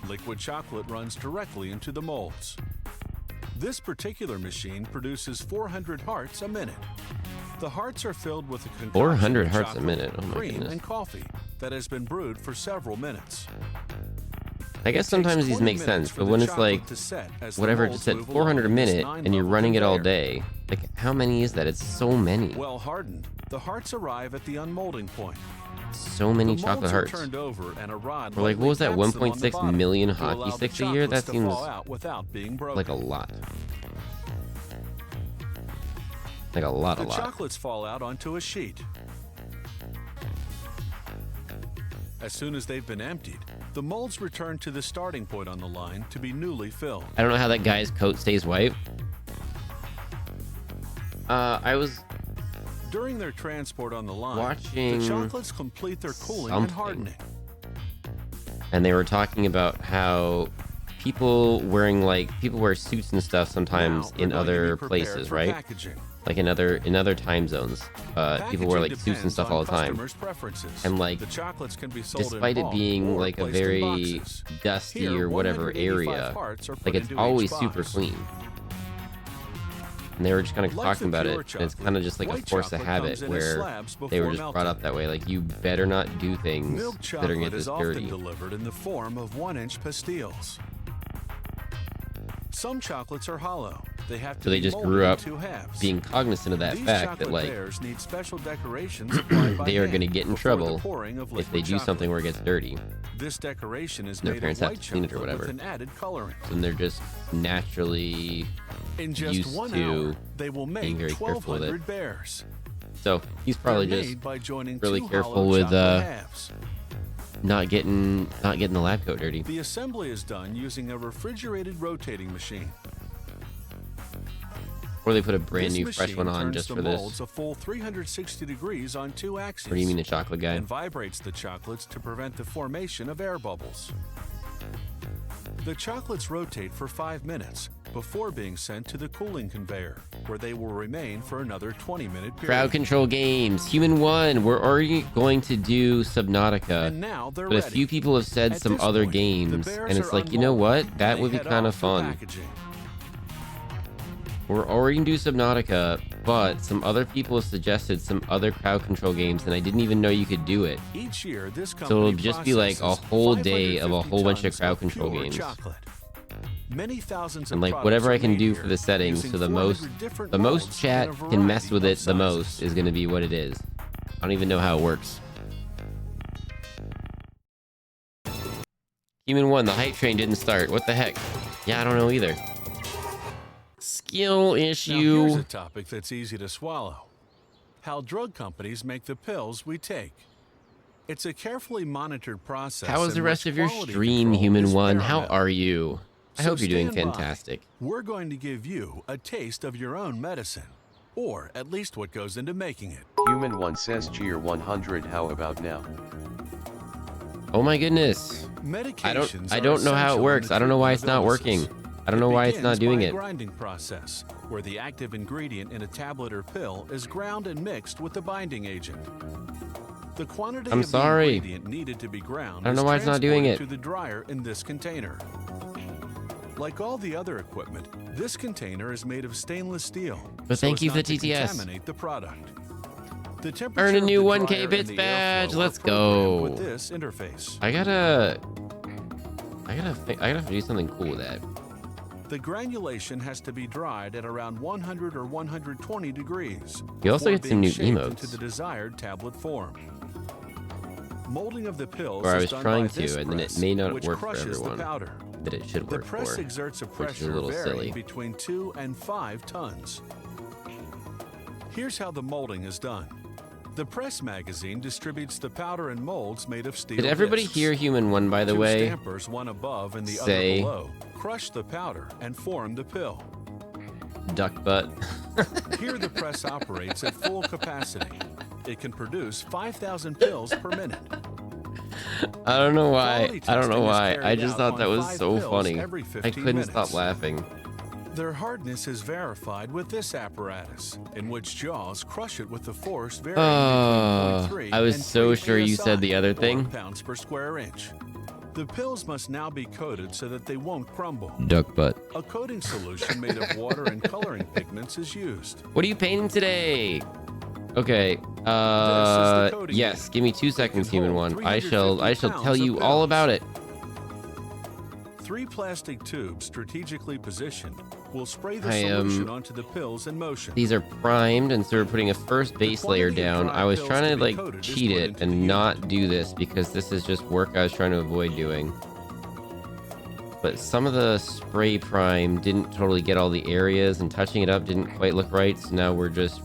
Liquid chocolate runs directly into the molds. This particular machine produces 400 hearts a minute. The hearts are filled with a concoction 400 of hearts a chocolate, minute. Oh my cream, goodness. and coffee that has been brewed for several minutes. I guess It sometimes takes these 20 make minutes sense, for but the when it's chocolate like to set as the whatever, molds just at move 400 a along this minute and you're 9-level running it all conveyor. day, like how many is that? It's so many. Well hardened, the hearts arrive at the unmolding point. So many The chocolate molds are hearts. turned over and a rod Or like, what was that, lightly taps them on the 1.6 bottom million to hockey allow the sticks a year? That chocolates to seems fall out without being broken. like a lot. Like a lot. The chocolates fall out onto a sheet. As soon as they've been emptied, the molds return to the starting point on the line to be newly filled. I don't know how that guy's coat stays white. I was During their transport on the line, watching the chocolates complete their cooling and something. hardening. and they were talking about how people wear suits and stuff sometimes Now they're in going to other be prepared places, for right? Packaging. Like in other time zones. People wear like suits and stuff all the time. And like, the chocolates can be sold despite in it bulk being or like a placed in very boxes. dusty Here, or whatever 185 area, hearts are put like it's into each always box. super clean. And they were just kind of Like talking the about it, pure and it's chocolate, kind of just like a white force of chocolate habit comes in as where slabs they were before just brought melting. up that way. Like, you better not do things Milk that are gonna chocolate get is this often dirty. delivered in the form of 1-inch pastilles. Some chocolates are hollow, They have to So they be just molded grew in up 2 halves. being cognizant of that These fact that chocolate like bears need special decorations applied by they are hand going to get in before the trouble pouring of if they liquid do something chocolate. where it gets dirty. This decoration is Their made parents of have white to clean it or chocolate whatever. with an added coloring. And they're just naturally In just used 1 to hour, they will being make very careful with it. 1,200 bears. So he's probably They're just made by joining really 2 careful hollow with chocolate halves. not getting the lab coat dirty. The assembly is done using a refrigerated rotating machine. Or they put a brand This new fresh one machine on turns just the for this. molds a full 360 degrees on 2 axes. Or do you mean the chocolate guy? And vibrates the chocolates to prevent the formation of air bubbles. The chocolates rotate for 5 minutes before being sent to the cooling conveyor, where they will remain for another 20-minute period. Crowd control games. Human 1. We're already going to do Subnautica. And now they're But a ready. few people have said At some this other point, the games. bears And it's are like, you know unmolded, what? That and would they be head kind of off for fun. packaging. We're already going to do Subnautica, but some other people have suggested some other crowd control games, and I didn't even know you could do it. Each year, this So company it'll just be like a processes whole day of a 550 whole bunch of tons crowd control pure games. chocolate. Many thousands And of like products whatever are I can made do here for the settings, using so the 400 different most molds chat in a can mess with variety it the of most sizes. is going to be what it is. I don't even know how it works. Human 1, the hype train didn't start. What the heck? Yeah, I don't know either. Skill Now, here's issue. a topic that's easy to swallow. How drug companies make the pills we take. It's a carefully monitored process. How is in the rest which of your quality stream, control Human is 1? How paramount. are you? I So hope you're doing stand by. fantastic. We're going to give you a taste of your own medicine, or at least what goes into making it. Human 1 says cheer 100. How about now? Oh my goodness. Medications I are don't know how essential it in works. the I don't know why it's treatment not of illnesses. working. I don't know why it's not begins doing by a it. grinding process, where the active ingredient in a tablet or pill is ground and mixed with the binding agent. The quantity I'm of sorry. the ingredient needed to be ground I don't is know why it's not doing transported it. to the dryer in this container. Like all the other equipment, this container is made of stainless steel. But so thank as you for not the to TTS. contaminate the product. The temperature Earn a of new the 1K dryer bits and the badge. airflow are Let's programmed go. With this interface. I gotta do something cool with that. The granulation has to be dried at around 100 or 120 degrees. You also before get some being new shaped emotes. into the desired tablet form. Molding of the pills Or I is was done trying by this to, and then it press, may not which work for crushes everyone. The powder. That it should The work press for. exerts a which is a pressure little varying silly. between 2 and 5 tons. Here's how the molding is done. The press magazine distributes the powder and molds made of steel Did everybody discs. hear Human 1, by the 2 way? stampers, one above and the say- other below, crush the powder and form the pill. Duck butt. Here the press operates at full capacity. It can produce 5,000 pills per minute. I don't know why. Quality I don't know testing is why. I carried just out thought on that was 5 so pills funny. every I 15 couldn't minutes. stop laughing. Their hardness is verified with this apparatus, in which jaws crush it with the force varying between 0.3 I was and so 3 sure you said the ASI, other or thing. pounds per square inch. The pills must now be coated so that they won't crumble. Duck butt. A coating solution made of water and coloring pigments is used. What are you painting today? Okay. coating Yes. unit. Give me 2 seconds, can Human hold 1. I shall 350 tell pounds you of all pills. about it. 3 plastic tubes strategically positioned will spray the I am- solution onto the pills in motion. These are primed, and so we're putting a first base layer quantity of down. dry I was pills trying to to be like coated is cheat put it into the and unit. not do this because this is just work I was trying to avoid doing. But some of the spray prime didn't totally get all the areas, and touching it up didn't quite look right. So now we're just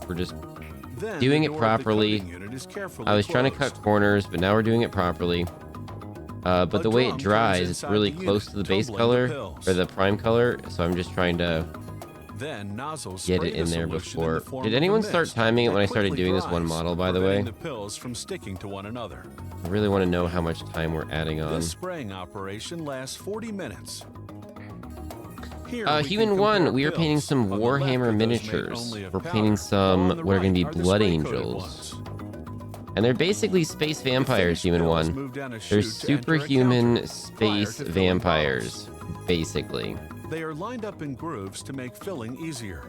Then doing the it door of the properly. coating unit is carefully I was trying to cut closed. corners, but now we're doing it properly. But A the way it drum turns dries, it's inside really the close unit, to the base tumbling the color, pills. or the prime color, so I'm just trying to Then nozzles get spray it in the there solution in the before. form Did of a anyone mist start timing it that when I started quickly doing this one dries, model, by the way? preventing the pills from sticking to one another. I really want to know how much time we're adding on. This spraying operation lasts 40 minutes. Here we can Human compare 1, we are pills. painting some On the left Warhammer are those made miniatures. only of We're powder, painting while some, on the what are going to right be are the blood spray-coated angels. ones. And they're basically space vampires, finished Human pills 1. move down a They're chute to enter a superhuman counter space prior to filling vampires, basically. They are lined up in grooves to make filling easier.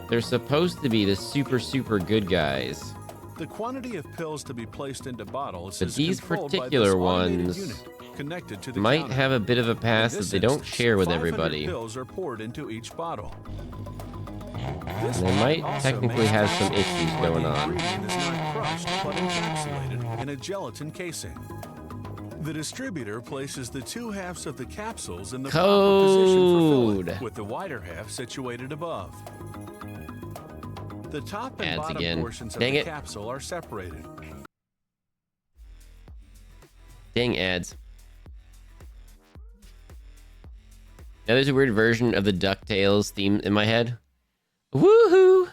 They're supposed to be the super good guys. The quantity of pills to be placed into bottles But is these controlled by particular this automated ones unit connected to the might counter. have a bit of a In pass that this they don't instance, share with 500 everybody. pills are poured into each bottle. This And they might also technically makes have some sense issues why going the on. ingredient is not crushed but encapsulated in a gelatin casing. The distributor places the two halves of the capsules in the proper position for Code. filling, with the wider half situated above. The top and Ads bottom again. portions of Dang the it. capsule are separated. Dang ads. Now there's a weird version of the DuckTales theme in my head. Woohoo!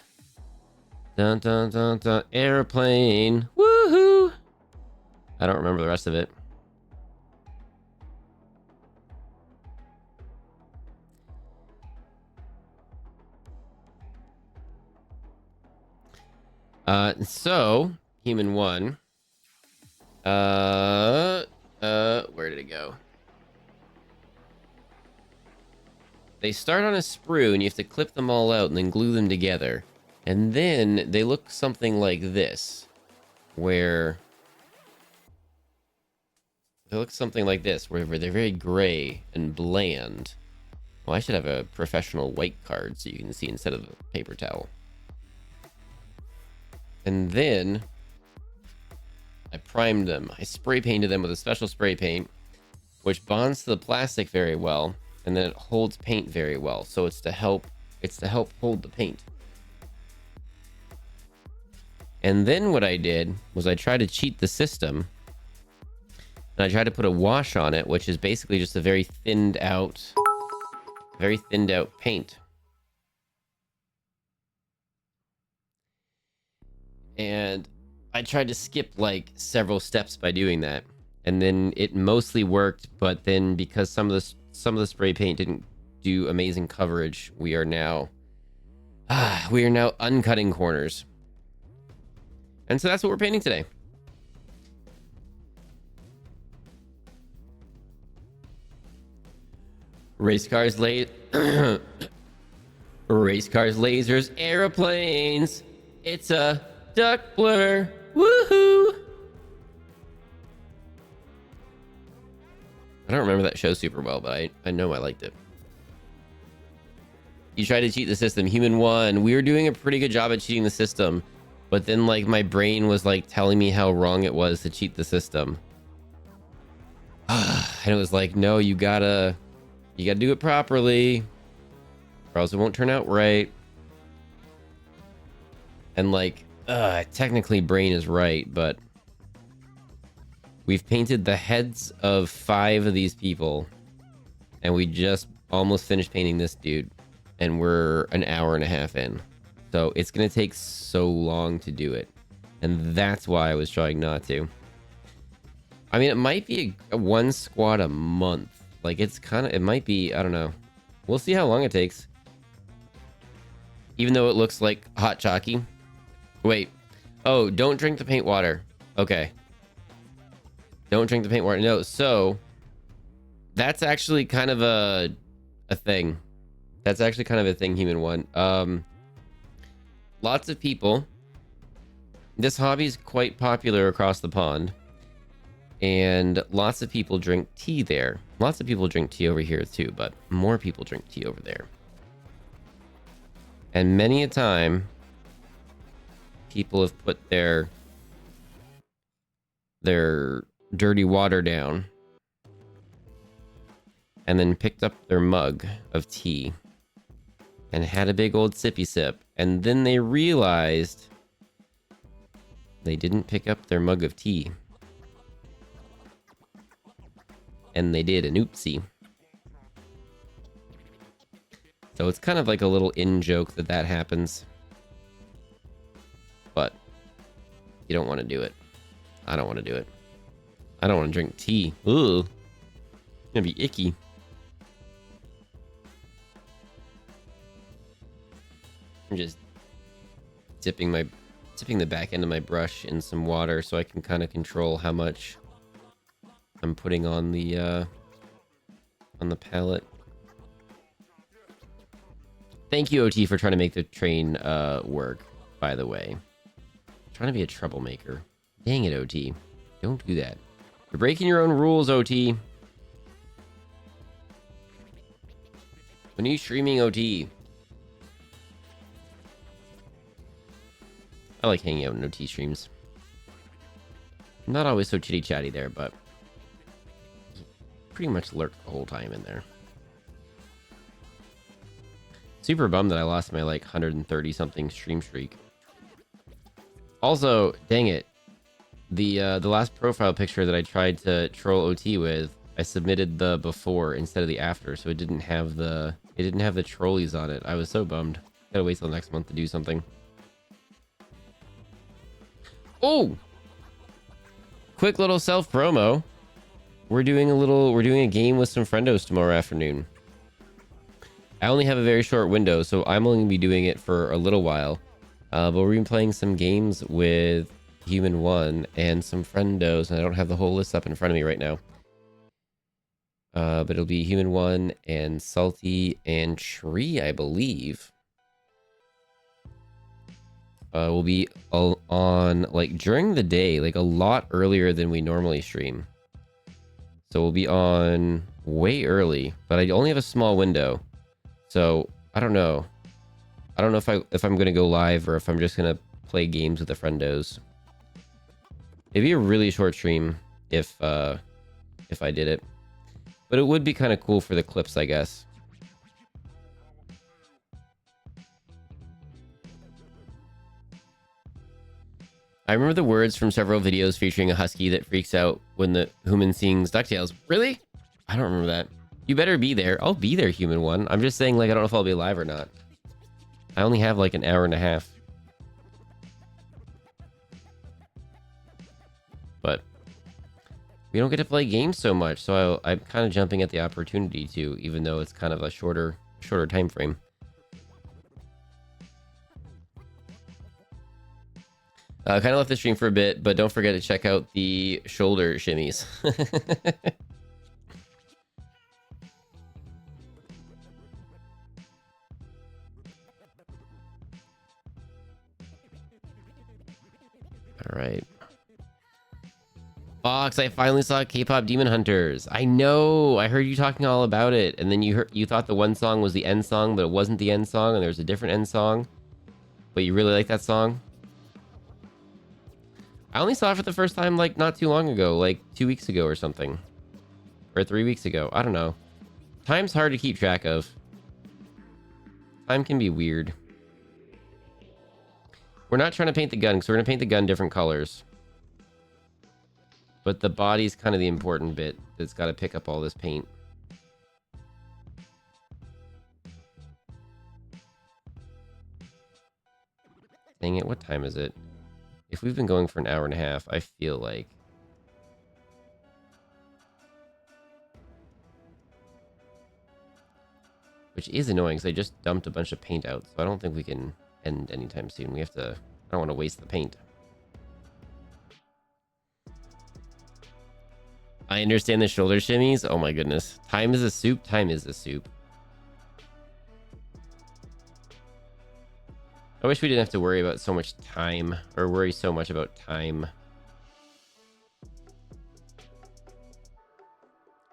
Dun dun dun dun. Airplane. Woohoo! I don't remember the rest of it. So human one. Where did it go? They start on a sprue and you have to clip them all out and then glue them together. And then they look something like this, where they look something like this, where they're very gray and bland. Well, I should have a professional white card so you can see instead of a paper towel. And then I primed them. I spray painted them with a special spray paint, which bonds to the plastic very well, and then it holds paint very well. So it's to help hold the paint. And then what I did was I tried to cheat the system, and I tried to put a wash on it, which is basically just a very thinned out paint. And I tried to skip like several steps by doing that, and then it mostly worked. But then because some of the spray paint didn't do amazing coverage, we are now uncutting corners. And so that's what we're painting today. Race cars, race cars, lasers, airplanes. It's a duck blur. Woohoo! I don't remember that show super well, but I know I liked it. You tried to cheat the system. Human one. We were doing a pretty good job at cheating the system. But then, like, my brain was, like, telling me how wrong it was to cheat the system. And it was like, no, you gotta do it properly, or else it won't turn out right. And, like, technically brain is right, but we've painted the heads of 5 of these people, and we just almost finished painting this dude, and we're an hour and a half in. So it's going to take so long to do it. And that's why I was trying not to. I mean, it might be a 1 squad a month. Like, it might be, I don't know. We'll see how long it takes. Even though it looks like hot chalky. Wait. Oh, don't drink the paint water. Okay. Don't drink the paint water. No, so that's actually kind of a thing. That's actually kind of a thing, human one. Lots of people. This hobby is quite popular across the pond. And lots of people drink tea there. Lots of people drink tea over here too, but more people drink tea over there. And many a time, people have put their dirty water down and then picked up their mug of tea and had a big old sippy sip. And then they realized they didn't pick up their mug of tea. And they did an oopsie. So it's kind of like a little in-joke that happens. But you don't want to do it. I don't want to do it. I don't want to drink tea. Ugh. It's gonna be icky. I'm just dipping the back end of my brush in some water so I can kind of control how much I'm putting on the palette. Thank you, OT, for trying to make the train work, by the way. Trying to be a troublemaker. Dang it, OT. Don't do that. You're breaking your own rules, OT. When are you streaming, OT? I like hanging out in OT streams. I'm not always so chitty chatty there, but pretty much lurk the whole time in there. Super bummed that I lost my like 130 something stream streak. Also, dang it, the last profile picture that I tried to troll OT with, I submitted the before instead of the after, so it didn't have the trolleys on it. I was so bummed. Gotta wait till next month to do something. Oh, quick little self promo. We're doing a game with some friendos tomorrow afternoon. I only have a very short window, so I'm only gonna be doing it for a little while. But we're gonna be playing some games with Human One and some friendos, and I don't have the whole list up in front of me right now. But it'll be Human One and Salty and Tree, I believe. We'll be on like during the day, like a lot earlier than we normally stream. So we'll be on way early, but I only have a small window. So I don't know. I don't know if I'm gonna go live or if I'm just gonna play games with the friendos. It'd be a really short stream if I did it, but it would be kind of cool for the clips, I guess. I remember the words from several videos featuring a husky that freaks out when the human sings DuckTales. Really? I don't remember that. You better be there. I'll be there, Human One. I'm just saying, like, I don't know if I'll be live or not. I only have like an hour and a half. But we don't get to play games so much, so I'm kind of jumping at the opportunity to, even though it's kind of a shorter time frame. Kind of left the stream for a bit, but don't forget to check out the shoulder shimmies. All right. Fox, I finally saw K-pop Demon Hunters. I know. I heard you talking all about it, and then you thought the one song was the end song, but it wasn't the end song, and there was a different end song. But you really like that song? I only saw it for the first time like not too long ago, like 2 weeks ago or something. Or 3 weeks ago. I don't know. Time's hard to keep track of. Time can be weird. We're not trying to paint the gun, because we're going to paint the gun different colors. But the body's kind of the important bit that's got to pick up all this paint. Dang it, what time is it? If we've been going for an hour and a half, I feel like... Which is annoying, because I just dumped a bunch of paint out, so I don't think we can end anytime soon. We have to... I don't want to waste the paint. I understand the shoulder shimmies. Oh my goodness. Time is a soup. Time is a soup. I wish we didn't have to worry about so much time, or worry so much about time.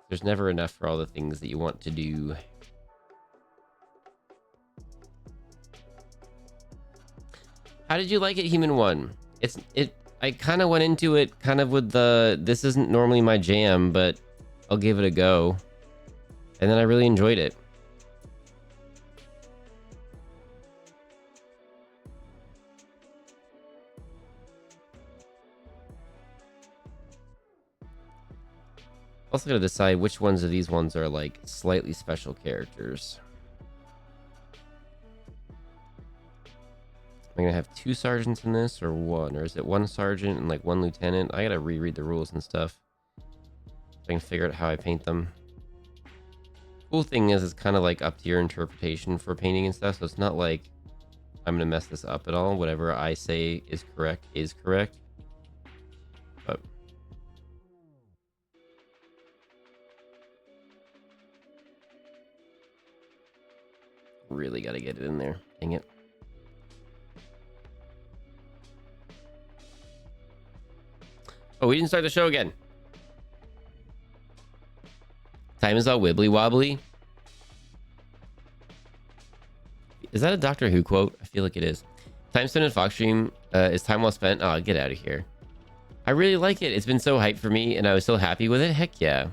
There's never enough for all the things that you want to do. How did you like it, Human One? I kind of went into it kind of with this isn't normally my jam, but I'll give it a go. And then I really enjoyed it. Also gotta decide which ones of these ones are like slightly special characters. Am I gonna have 2 sergeants in this or 1? Or is it 1 sergeant and like 1 lieutenant? I gotta reread the rules and stuff. So I can figure out how I paint them. Cool thing is it's kind of like up to your interpretation for painting and stuff. So it's not like I'm gonna mess this up at all. Whatever I say is correct is correct. But really gotta get it in there. Dang it. Oh, we didn't start the show again. Time is all wibbly wobbly. Is that a Doctor Who quote? I feel like it is. Time spent in Fox Stream is time well spent. Oh, get out of here. I really like it. It's been so hyped for me, and I was so happy with it. Heck yeah.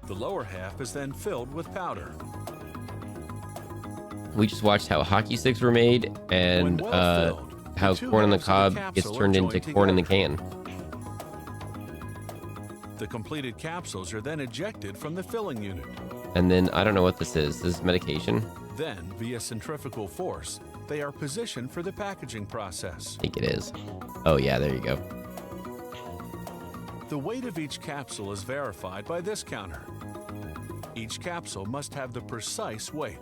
The lower half is then filled with powder. We just watched how hockey sticks were made, and how corn on the cob gets turned into corn in the can. The completed capsules are then ejected from the filling unit. And then, I don't know what this is. This is medication? Then, via centrifugal force, they are positioned for the packaging process. I think it is. Oh yeah, there you go. The weight of each capsule is verified by this counter. Each capsule must have the precise weight.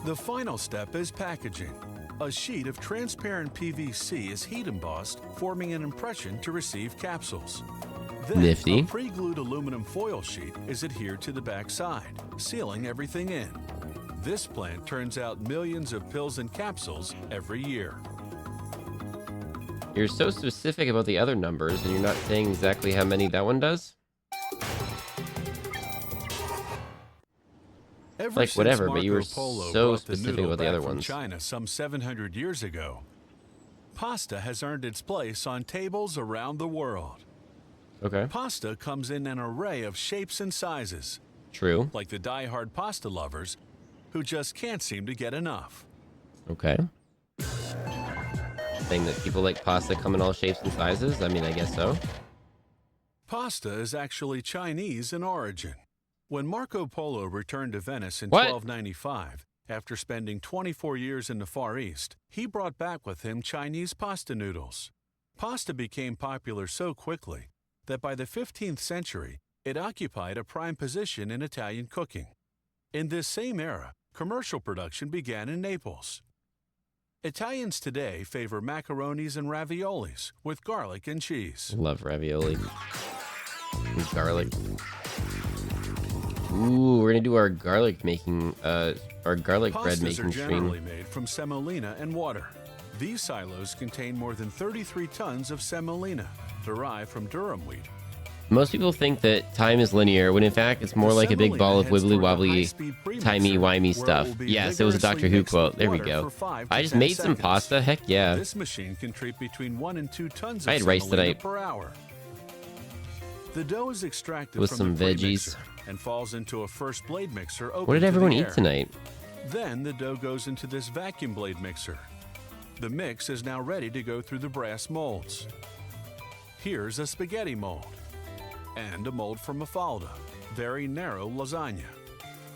The final step is packaging. A sheet of transparent PVC is heat embossed, forming an impression to receive capsules. Then, Nifty. a pre-glued aluminum foil sheet is adhered to the back side, sealing everything in. This plant turns out millions of pills and capsules every year. You're so specific about the other numbers, and you're not saying exactly how many that one does? Ever Like, whatever, since but you were Marco Polo so brought the specific noodle about the back other from ones. China some 700 years ago, pasta has earned its place on tables around the world. Okay. Pasta comes in an array of shapes and sizes, True. like the die-hard pasta lovers who just can't seem to get enough. Okay. Saying that people like pasta come in all shapes and sizes? I mean, I guess so. Pasta is actually Chinese in origin. When Marco Polo returned to Venice in What? 1295, after spending 24 years in the Far East, he brought back with him Chinese pasta noodles. Pasta became popular so quickly that by the 15th century, it occupied a prime position in Italian cooking. In this same era, commercial production began in Naples. Italians today favor macaronis and raviolis with garlic and cheese. Love ravioli. And garlic. Ooh, we're gonna do our garlic making, our garlic bread Pastas making are stream. generally made from semolina and water. These silos contain more than 33 tons of semolina, derived from durum wheat. Most people think that time is linear, when in fact it's more like a big ball of wibbly wobbly, timey-wimey stuff. Yes, it was a Doctor Who quote. There we go. I just made some pasta. Heck yeah. This machine can treat between 1 and 2 tons I of had rice semolina tonight. per hour. The dough is extracted With from some the veggies. pre-mixer and falls into a first blade mixer open What did to everyone the eat air. tonight? Then the dough goes into this vacuum blade mixer. The mix is now ready to go through the brass molds. Here's a spaghetti mold and a mold for mafalda, very narrow lasagna.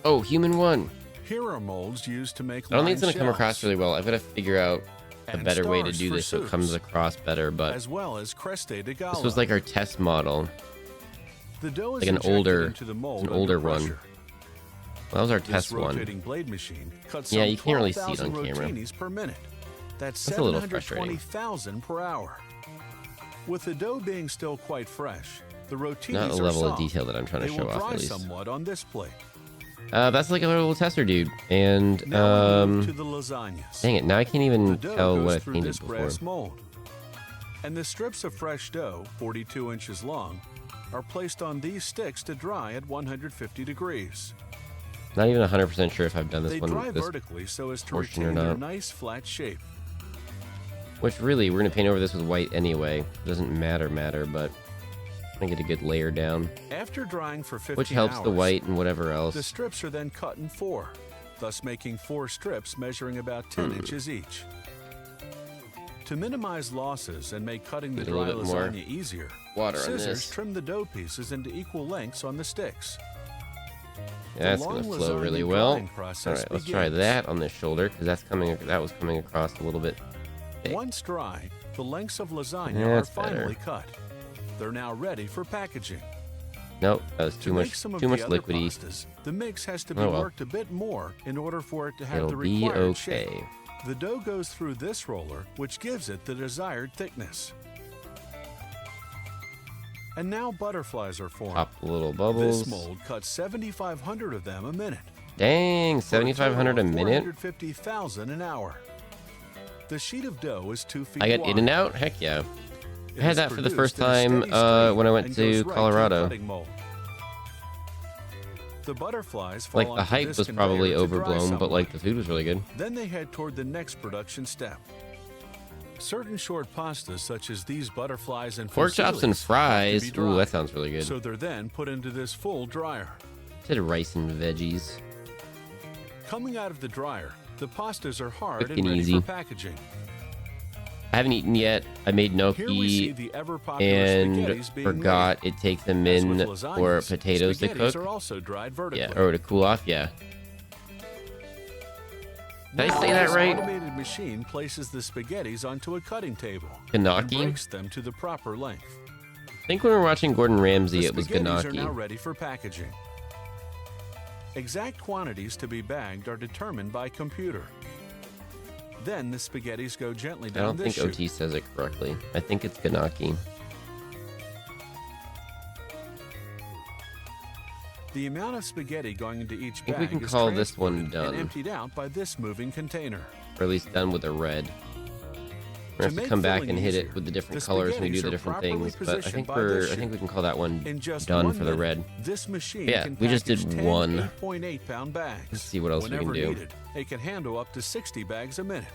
Oh, human one. Here are molds used to make I don't think it's lime gonna come across shells, really well. I've got to figure out a and better way to stars do for this so it soups, comes across better, but as well as creste de gala. this was like our test model. the dough is like an injected older- into the mold an under older one. pressure. Well, that was our This test one. rotating blade machine cuts Yeah, some you can't really see it 12,000 on camera. rotinis per minute. That's That's a little frustrating. 720,000 per hour. With the dough being still quite fresh, the rotinis Not are the level of soft. detail that I'm trying to They show will off, dry at least. somewhat on this plate. That's like a little tester dude. And, Now we move to the lasagnas. dang it, now I can't The even dough tell goes what I through painted this before. brass mold. And the strips of fresh dough, 42 inches long, are placed on these sticks to dry at 150 degrees. Not even 100% sure if I've done this They one, dry this, vertically so as to portion or retain their not. nice flat shape. which really, we're gonna paint over this with white anyway. It doesn't matter, but I'm gonna get a good layer down, After drying for 15 which helps hours, the white and whatever else. the strips are then cut in 4, thus making 4 strips measuring about 10 inches each. To minimize losses and make cutting the Need a dry little bit more lasagna easier, water on scissors this. trim the dough pieces into equal lengths on the sticks. Yeah, that's The gonna long flow lasagna really well. drying process All right, let's try begins. that on this shoulder because that was coming across a little bit thick. Once dry, the lengths of lasagna That's are finally better. cut. They're now ready for packaging. Nope, that was To too make much, some of too the much other liquidy. pastas, the mix has to be Oh well. worked a bit more in order for it to have It'll the be required shape. okay. The dough goes through this roller, which gives it the desired thickness. And now butterflies are formed. Pop the little bubbles. This mold cuts 7,500 of them a minute. Dang, 7,500 a minute. 450,000 an hour. The sheet of dough is 2 feet I got wide. in and out. Heck yeah. It I had is that for the produced first in a time steady stream when I went and to goes right Colorado. the cutting mold. The butterflies fall Like the onto hype this was conveyor probably to dry overblown, but somewhat. like the food was really good. Then they head toward the next production step. Certain short pastas, such as these butterflies and Pork chops and fusillis, have to fries. be Ooh, dried. that sounds really good. So they're then put into this full dryer. Said rice and veggies. Coming out of the dryer, the pastas are hard Quick and and ready easy. for packaging. I haven't eaten yet. I made Here we see gnocchi the ever-popular and spaghettis being forgot made. it takes them As in with for lasagnas, potatoes to spaghettis cook. are also dried vertically. Yeah, or to cool off. Yeah. Did I say that This right? automated machine places the spaghettis onto a cutting table and Gnocchi? breaks them to the proper length. I think when we were watching Gordon Ramsay, The it was spaghettis are now gnocchi. ready for packaging. Exact quantities to be bagged are determined by computer. Then the spaghettis go gently I down don't this think chute. OT says it correctly. I think it's gnocchi. The amount of spaghetti going into each think bag we can is call this one transported and done. emptied out by this moving container. Or at least done with a red. We're gonna have to make come back filling and hit easier, it with the different the colors when we do spaghettis the are different properly things. But I positioned think by this I think we chute. can call that one In just done 1 for the minute, red. This machine Yeah, can we just did package 10 one. 8.8-pound bags. Let's see what else we can Whenever do. Needed, it can handle up to 60 bags a minute.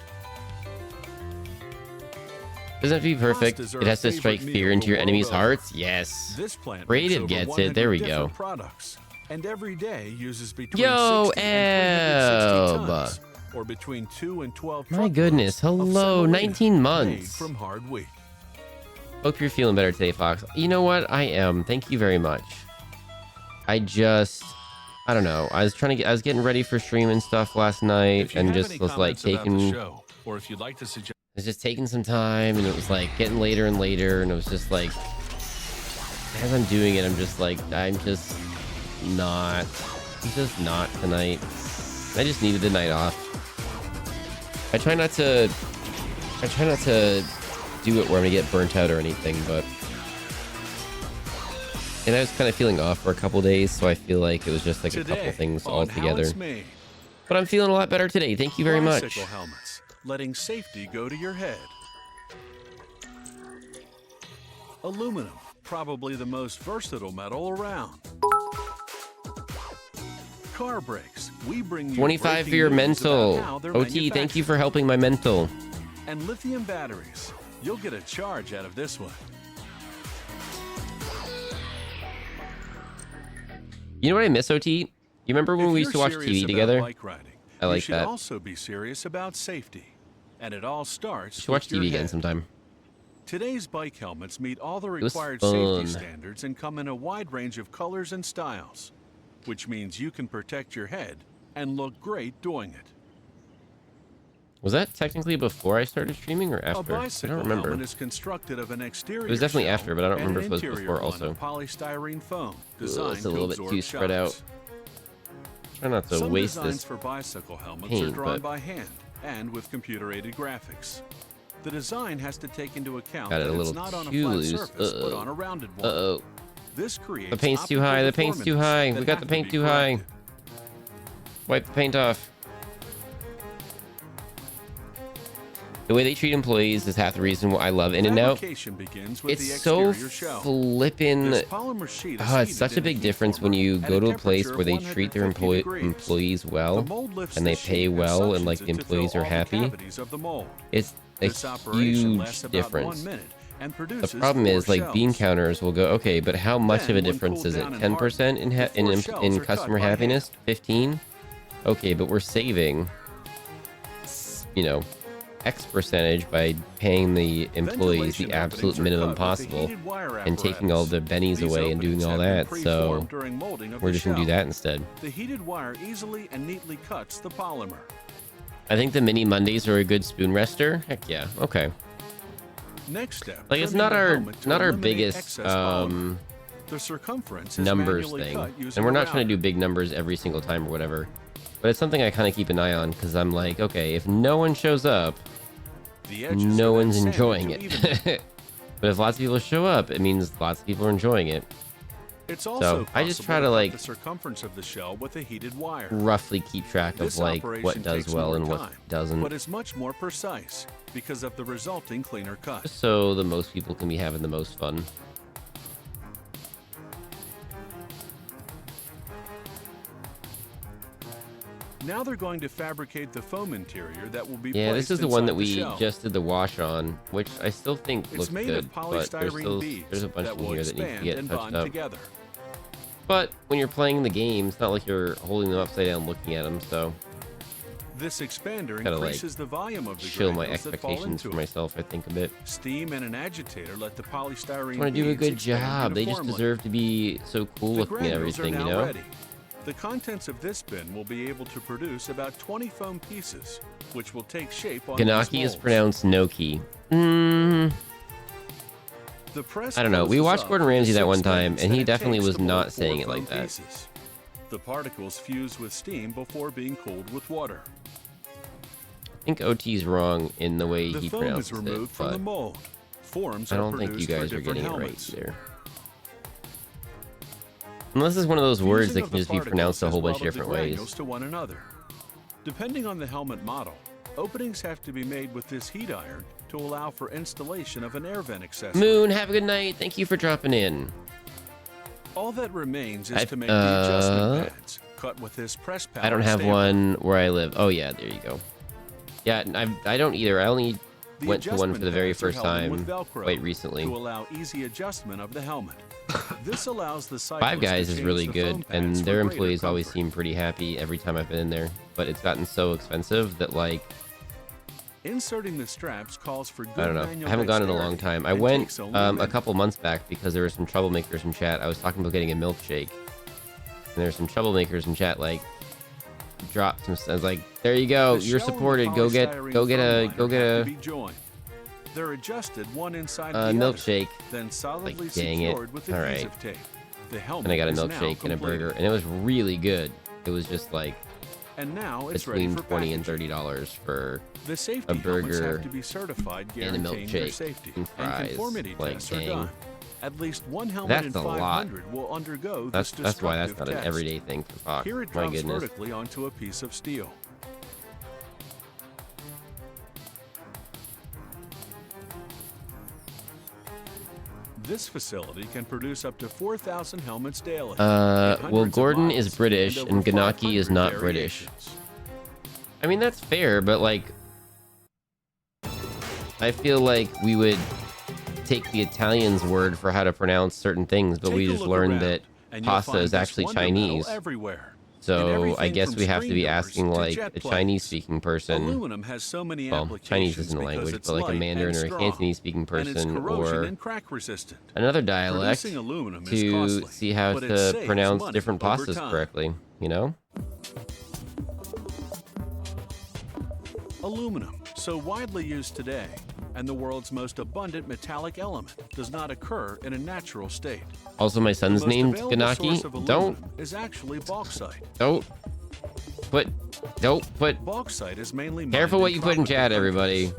Doesn't have to be perfect. Pastas are It has a to strike favorite fear meal into the your world enemies' over. hearts. Yes. This plant Creative makes over gets it. There we 100 go. different products, and every day uses between Yo, 60 and 360 Eb. tons, or between 2 and 12 My truckloads goodness. of Hello. semolina 19 made months. from hard wheat. Hope you're feeling better today, Fox. You know what? I am. Thank you very much. I don't know. I was getting ready for stream and stuff last night, If you and have just any was like comments about the taking, show, or if you'd like to suggest was just taking some time, and it was like getting later and later, and it was just like, as I'm doing it, I'm just not tonight. I just needed the night off. I try not to do it where I'm gonna get burnt out or anything, and I was kind of feeling off for a couple days, so I feel like it was just like a couple today things on all how together. it's made. But I'm feeling a lot better today. Thank you very much. Bicycle helmets, letting safety go to your head. Aluminum, probably the most versatile metal around. Car brakes, we bring you 25 for breaking your news about mental. how they're OT, thank you for helping my mental. And lithium batteries, you'll get a charge out of this one. You know what I miss, OT? You remember when If we you're used to watch serious TV about together? bike riding, I like you should that. also be serious about safety. And it all starts We should watch with your TV again head. sometime. Today's bike helmets meet all the was required fun. safety standards and come in a wide range of colors and styles, which means you can protect your head and look great doing it. Was that technically before I started streaming or A after? I bicycle don't remember. helmet is constructed of an exterior It was definitely shell after, but I don't and remember an if it was interior before one also. of polystyrene foam Ugh, designed it's a little to bit absorb too spread shocks. Try not to Some waste designs this. for bicycle helmets paint, are drawn but- by hand and with computer-aided graphics. The design has to take into account Got it that a it's little not on a too flat loose. surface, but Uh-oh. on a rounded one. Uh-oh. This creates The paint's too high. The paint's too high. We got the paint too high. Wipe the paint off. The way they treat employees is half the reason why I love In-N-Out. It's so flippin'. It's such a big difference when you go to a place where they treat their employees well and they pay well and like the employees are happy. It's a huge difference. The problem is like bean counters will go, okay, but how much of a difference is it? 10% in customer happiness? 15? Okay, but we're saving, X percentage by paying the employees the absolute minimum possible and taking all the bennies away and doing all that. So we're just gonna do that instead. The heated wire easily and neatly cuts the polymer. I think the mini Mondays are a good spoon rester. Heck yeah. Okay. Next step. Like it's trimming not the our helmet to not our eliminate biggest excess polymer. The circumference is numbers manually thing, cut using and we're a not trying to router. do big numbers every single time or whatever. But it's something I kind of keep an eye on because I'm like, okay, if no one shows up, The edges no are one's then enjoying sanded to even- it. But if lots of people show up, it means lots of people are enjoying it. It's also I just try possible to cut like the circumference of the shell with a heated wire. roughly keep track of This like operation what does takes well more and what time, doesn't, but it's much more precise because of the resulting cleaner cut. just so the most people can be having the most fun. Now they're going to fabricate the foam interior that will be Yeah, placed this is the one inside that we shell. just did the wash on, which I still think It's looks made good, of but there's polystyrene beads there's a bunch that in will here that need to expand get and touched bond up. together. But when you're playing the game, it's not like you're holding them upside down looking at them, so This expander gotta increases the volume of the chill my granules that fall expectations into for it. myself, I think, a bit. Steam and an agitator let the polystyrene I want to do a beads good expand job. They just uniformly. deserve to be so cool The looking at granules everything, are you now know? ready. The contents of this bin will be able to produce about 20 foam pieces, which will take shape on these Ganaki is molds. pronounced Noki. The press I don't know. We closes watched up Gordon with Ramsay that 6 one time, minutes and that he it definitely takes was to mold not 4 saying it foam like that. pieces. The particles fuse with steam before being cooled with water. I think OT's wrong in the way The he foam pronounces is removed it, from the but mold. Forms I are don't think you produced for guys are different getting it right helmets. either. Unless it's one of those words Fusing that of can the just be pronounced a particles whole has bunch of welded the different ways. granules to one another. Depending on the helmet model, openings have to be made with this heat iron to allow for installation of an air vent accessory. Moon, have a good night. Thank you for dropping in. All that remains is I- to make the adjustment pads, cut with this press pad. I don't have one where I live. Oh, yeah, there you go. Yeah, I don't either. I only went to one for the very first time quite recently. to allow easy adjustment of the helmet. This allows the Five cyclist Guys to is change really the good, foam and pads for their greater employees always comfort. seem pretty happy every time I've been in there. But it's gotten so expensive that, like, Inserting the straps calls for good I don't know. manual I haven't gone in a long dexterity time. I and went takes only a a minute. couple months back because there were some troublemakers in chat. I was talking about getting a milkshake, and there's some troublemakers in chat like dropped some. I was like, "There you go. The You're shell and the supported. Go get polystyrene go get a foam go liner get have a to be joined. They're adjusted one inside the milkshake." other, then solidly Like, dang it. secured with All adhesive right. tape. The helmet And I got a is now milkshake and a completed. burger, and it was really good. It was just like And now it's ready between for $20 and packaging. $30 for The safety a helmets burger have to be certified, and a guaranteeing their milkshake safety, and fries. conformity Like, tests are dang. done. At least one helmet in That's a lot. 500 will undergo That's this why that's destructive not an test. everyday thing for Fox. Here it My drops goodness. vertically onto a piece of steel. This facility can produce up to 4,000 helmets daily. and Well, hundreds of Gordon is models, British and and over Ganaki is 500 not British. variations. I mean, that's fair, but like, I feel like we would take the Italians' word for how to pronounce certain things, but Take we a just look learned around, that and you'll pasta find is this actually wonder metal Chinese. everywhere. In So I everything guess from we have to be screen doors asking to like jet a planes. Chinese-speaking person. Aluminum has so many Well, applications Chinese isn't a because language, it's but like a light Mandarin and or a strong, Cantonese-speaking and it's person corrosion or and crack resistant. another dialect Producing aluminum is to costly, see how but it to saves pronounce money different over pastas time. correctly, you know? Aluminum, so widely used today, and the world's most abundant metallic element, does not occur in a natural state. Also, my The son's most named available source of Ganaki. Don't aluminum is actually bauxite. put Bauxite is mainly careful mined what you put in tropical chat, countries. everybody.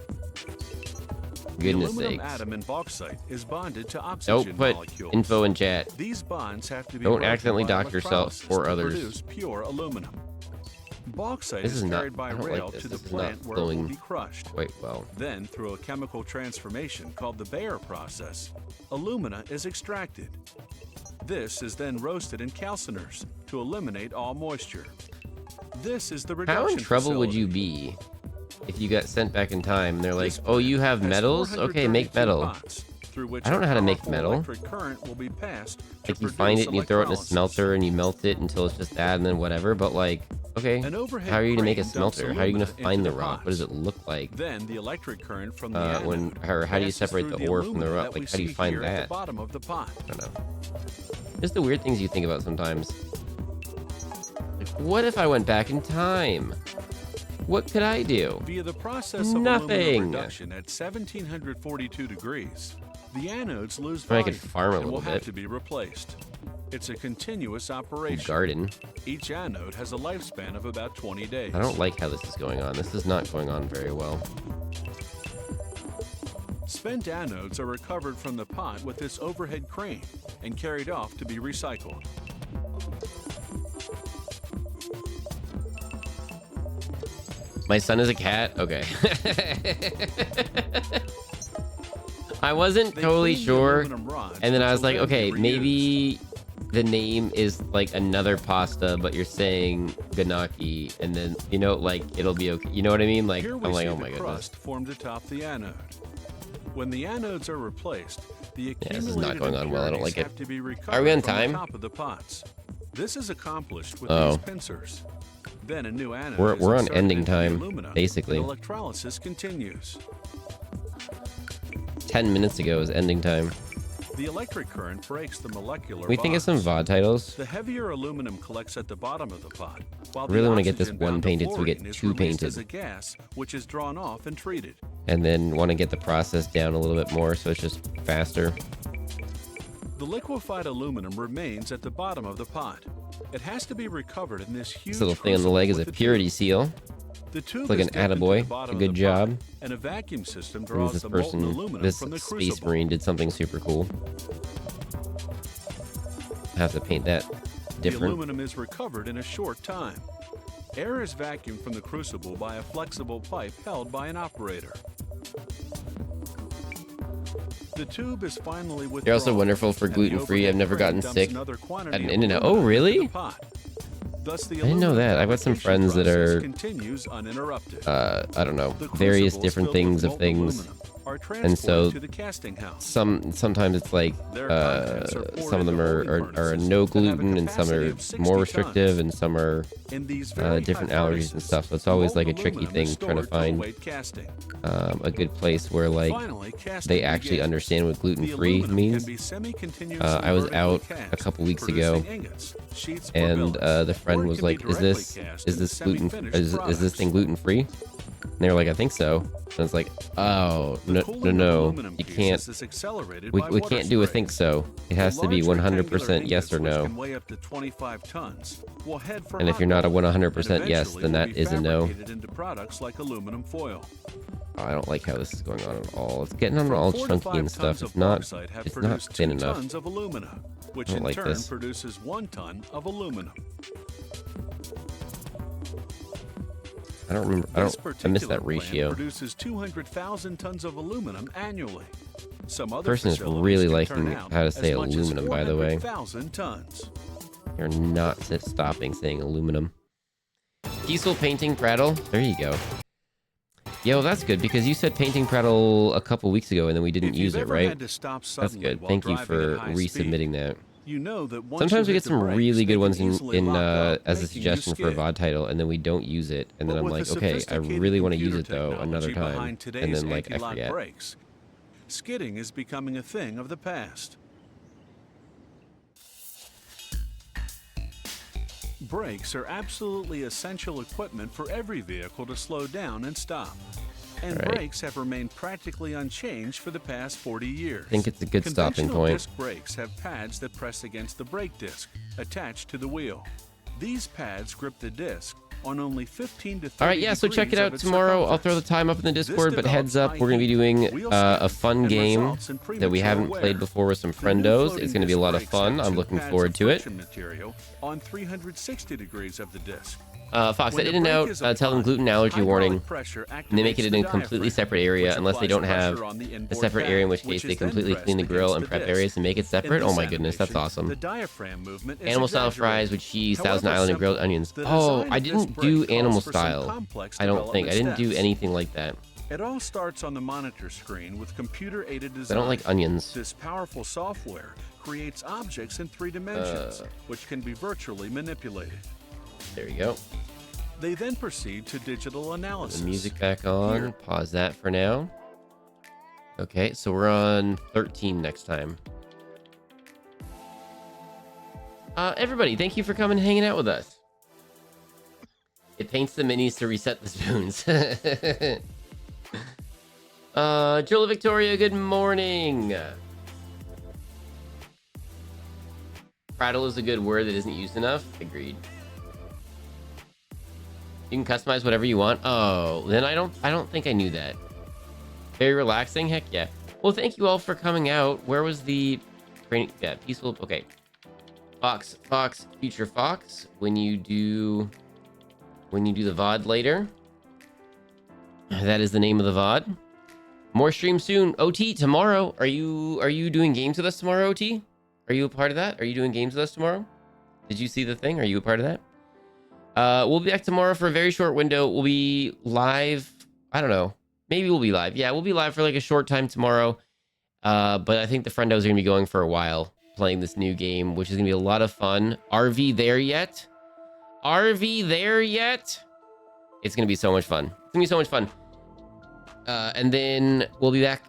The Goodness aluminum sakes. atom in bauxite is bonded to oxygen Don't put molecules. info in chat. These bonds have to be Don't broken accidentally by dock yourself electrolysis or to others. produce pure aluminum. Bauxite This is is not- carried by I don't like rail this. to the This is not plant where it will flowing be crushed. Quite well. Then, through a chemical transformation called the Bayer process, alumina is extracted. This is then roasted in calciners to eliminate all moisture. This is the reduction How in trouble would you facility. be if you got sent back in time and they're like, This "Oh, you have has metals? Okay, make 432 metal." pots, through which I don't know how to make powerful metal. electric current will be passed to Like you find it and you throw it in a produce smelter and you melt it until it's just that and then whatever. But like, okay, An overhead how are you gonna make a crane dumps smelter? How are you gonna alumina find into the the rock? What does pots. it look like? Then the electric current from the When anode or how do you passes separate through the ore from the alumina rock? that we Like how do you see find here at that? the bottom of the pot. I don't know. Just the weird things you think about sometimes. Like, what if I went back in time? What could I do? Via the process of Nothing. aluminum reduction at 1742 degrees, the anodes lose I mean, I volume could farm a and will little have bit. to be replaced. It's a continuous operation. Garden. Each anode has a lifespan of about 20 days. I don't like how this is going on. This is not going on very well. Spent anodes are recovered from the pot with this overhead crane and carried off to be recycled. My son is a cat? Okay. I wasn't totally sure. And then I was like, okay, maybe the name is like another pasta, but you're saying ganaki, and then, you know, like, it'll be okay. You know what I mean? Like, I'm like, oh my goodness. Crust formed atop the anode. When the anodes are replaced, the Yeah, this is not going on well. I don't like it. Are Are we on time? Top of the pots. This is accomplished with these pincers. Then a new anode We're is on ending inserted into the time, aluminum, basically. and electrolysis continues. 10 minutes ago is ending time. The electric current breaks the molecular We think of some bonds. VOD titles. The heavier aluminum collects at the bottom of the pot, while I really the want to get this oxygen one bound to painted, so we get fluorine is 2 released painted. as a gas, which is drawn off and treated. And then want to get the process down a little bit more, so it's just faster. The liquefied aluminum remains at the bottom of the pot. It has to be recovered in this huge This little thing on the leg is a purity seal. The tube It's like is an dipped into attaboy. the bottom A good of the job. pot, and a vacuum system Means draws this the molten person, aluminum this from the space crucible. marine did something super cool. I have to paint that The different. aluminum is recovered in a short time. Air is vacuumed from the crucible by a flexible pipe held by an operator. The tube is finally withdrawn. They're also wonderful for and the gluten-free. I've overhead never crane gotten dumps sick another quantity at an of In-N-Out. aluminum Oh, really? into the pot. Thus, the I didn't know that. I've got some aluminum friends that fabrication are, process continues uninterrupted. I don't know, The various crucibles different filled things with of molten things. aluminum are And so transported to the casting house. sometimes it's like Their contents are poured some of them into are holding no furnaces that have a gluten, and some capacity are of 60 more tons. restrictive, and some are In these very different high allergies and furnaces, stuff. So it's always like a molten tricky aluminum thing is trying to stored find await casting. a good place where like Finally, casting they actually begins. understand what The gluten-free aluminum means. can be semi-continuously I was vertically out cast, a couple weeks producing ago, ingots, sheets, or and billets, the or friend it was can be like, "Is directly this cast is into this gluten semi-finished is this products. thing gluten-free?" And they were like, "I think so." And it's like, "Oh, The no, cooling no, of no, aluminum you pieces can't. is accelerated We by we water can't do a spray. think so. It has The to be large 100% yes or rectangular ingots, which no." can weigh up to 25 tons, will head for And if hot you're not a rolling, 100% and yes, eventually then will that be is a no. fabricated into products like aluminum foil. Oh, I don't like how this is going on at all. It's getting on From all 4 to chunky 5 and stuff. tons of It's not bauxite have it's not produced thin 2 enough. tons of alumina, which I don't in like turn this. produces 1 ton of aluminum. I don't remember. This I missed particular that ratio. plant produces 200,000 tons of aluminum annually. Some other Person is facilities really can liking turn out how to as say much as aluminum, by the way. 400,000 tons. You're not stopping saying aluminum. Diesel painting Prattle. There you go. Yo, that's good, because you said painting Prattle a couple weeks ago and then we didn't If you've use it, ever right? had to stop That's suddenly good. while Thank you driving for at high speed, resubmitting that. you know that once Sometimes you we hit get the some brakes, really they good can ones easily in lock up, as a making you suggestion for a skid. VOD title, and then we don't use it, and then But I'm with like, the okay, I sophisticated really want to use computer it though another technology time, behind and today's then like I anti-lock forget. brakes, skidding is becoming a thing of the past. Brakes are absolutely essential equipment for every vehicle to slow down and stop. And Right. brakes have remained practically unchanged for the past 40 years. I think it's a good stopping Conventional point. disc brakes have pads that press against the brake disc, attached to the wheel. These pads grip the disc on only 15 to 30 All right, yeah, so check it degrees of out its tomorrow. I'll throw the circumference. time up in the This Discord, but heads develops up, we're going to be high doing heat, wheel a spin, fun and game results in that we premature haven't wear. played before with some The new friendos. floating It's going to be a disc lot of brakes fun. have I'm 2 looking pads forward of to it. friction material on 360 degrees of the disc. Fox, When at the In-N-Out, brake is tell them applied, gluten allergy warning. hydraulic pressure And they make it activates in the a completely diaphragm, separate area which unless they applies don't have pressure on the a inboard separate area, in which pad, case they is then completely pressed clean the grill and against the prep disc. areas and make it In separate. Oh this my goodness, that's animation, awesome. The diaphragm movement is Animal style fries exaggerated. with cheese, However Thousand Island and grilled simple, onions. the Oh, design I of this didn't brake do calls animal for some style. complex I don't think. I didn't do development anything like that. steps. It all starts on the monitor screen with computer-aided I design. don't like onions. This powerful software creates objects in 3 dimensions, which can be virtually manipulated. There you go. They then proceed to digital analysis. The music back on. Here. Pause that for now. Okay, so we're on 13 next time. Everybody, thank you for coming and hanging out with us. It paints the minis to reset the spoons. Jola Victoria, good morning. Prattle is a good word that isn't used enough. Agreed. You can customize whatever you want. Oh, then I don't think I knew that. Very relaxing. Heck yeah. Well, thank you all for coming out. Where was the training? Yeah, peaceful. Okay. Fox, future Fox. When you do the VOD later, that is the name of the VOD. More streams soon. OT tomorrow. Are you doing games with us tomorrow, OT? Are you a part of that? Are you doing games with us tomorrow? Did you see the thing? Are you a part of that? We'll be back tomorrow for a very short window. We'll be live. I don't know. Maybe we'll be live. Yeah, we'll be live for like a short time tomorrow. But I think the friendos are gonna be going for a while playing this new game, which is gonna be a lot of fun. RV there yet? RV there yet? It's gonna be so much fun. It's gonna be so much fun. And then we'll be back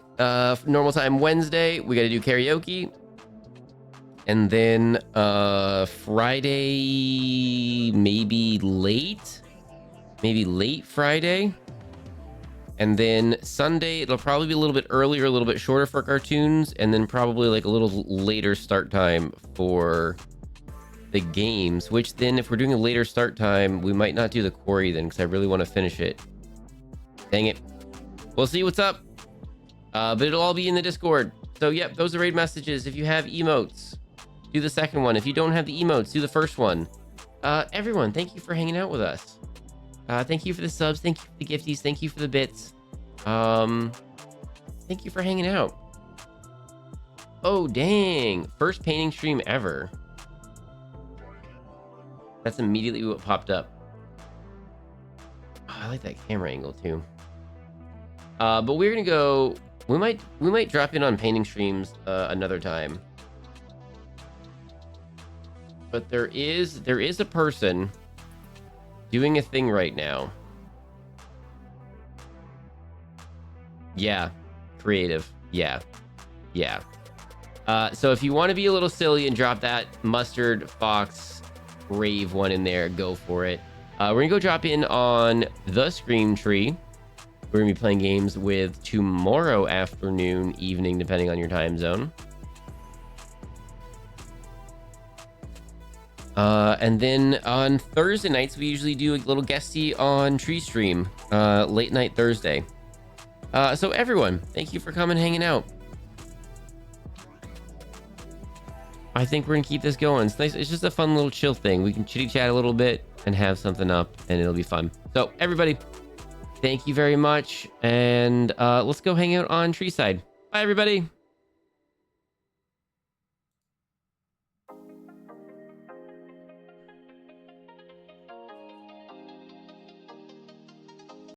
normal time Wednesday. We got to do karaoke. And then Friday, maybe late Friday. And then Sunday, it'll probably be a little bit earlier, a little bit shorter for cartoons. And then probably like a little later start time for the games, which then if we're doing a later start time, we might not do the quarry then because I really want to finish it. Dang it. We'll see what's up. But it'll all be in the Discord. So, yep, those are raid messages. If you have emotes, do the second one. If you don't have the emotes, do the first one. Everyone, thank you for hanging out with us. Thank you for the subs. Thank you for the gifties. Thank you for the bits. Thank you for hanging out. Oh, dang. First painting stream ever. That's immediately what popped up. Oh, I like that camera angle, too. But we're gonna go. We might drop in on painting streams another time. But there is a person doing a thing right now. Yeah, creative. Yeah. So if you want to be a little silly and drop that mustard fox rave one in there, go for it. We're gonna go drop in on the Scream Tree. We're gonna be playing games with tomorrow afternoon, evening, depending on your time zone. And then on Thursday nights, we usually do a little guesty on Tree Stream, late night Thursday. So everyone, thank you for coming, hanging out. I think we're gonna keep this going. It's nice. It's just a fun little chill thing. We can chitty chat a little bit and have something up, and it'll be fun. So everybody, thank you very much, and let's go hang out on Treeside. Bye, everybody.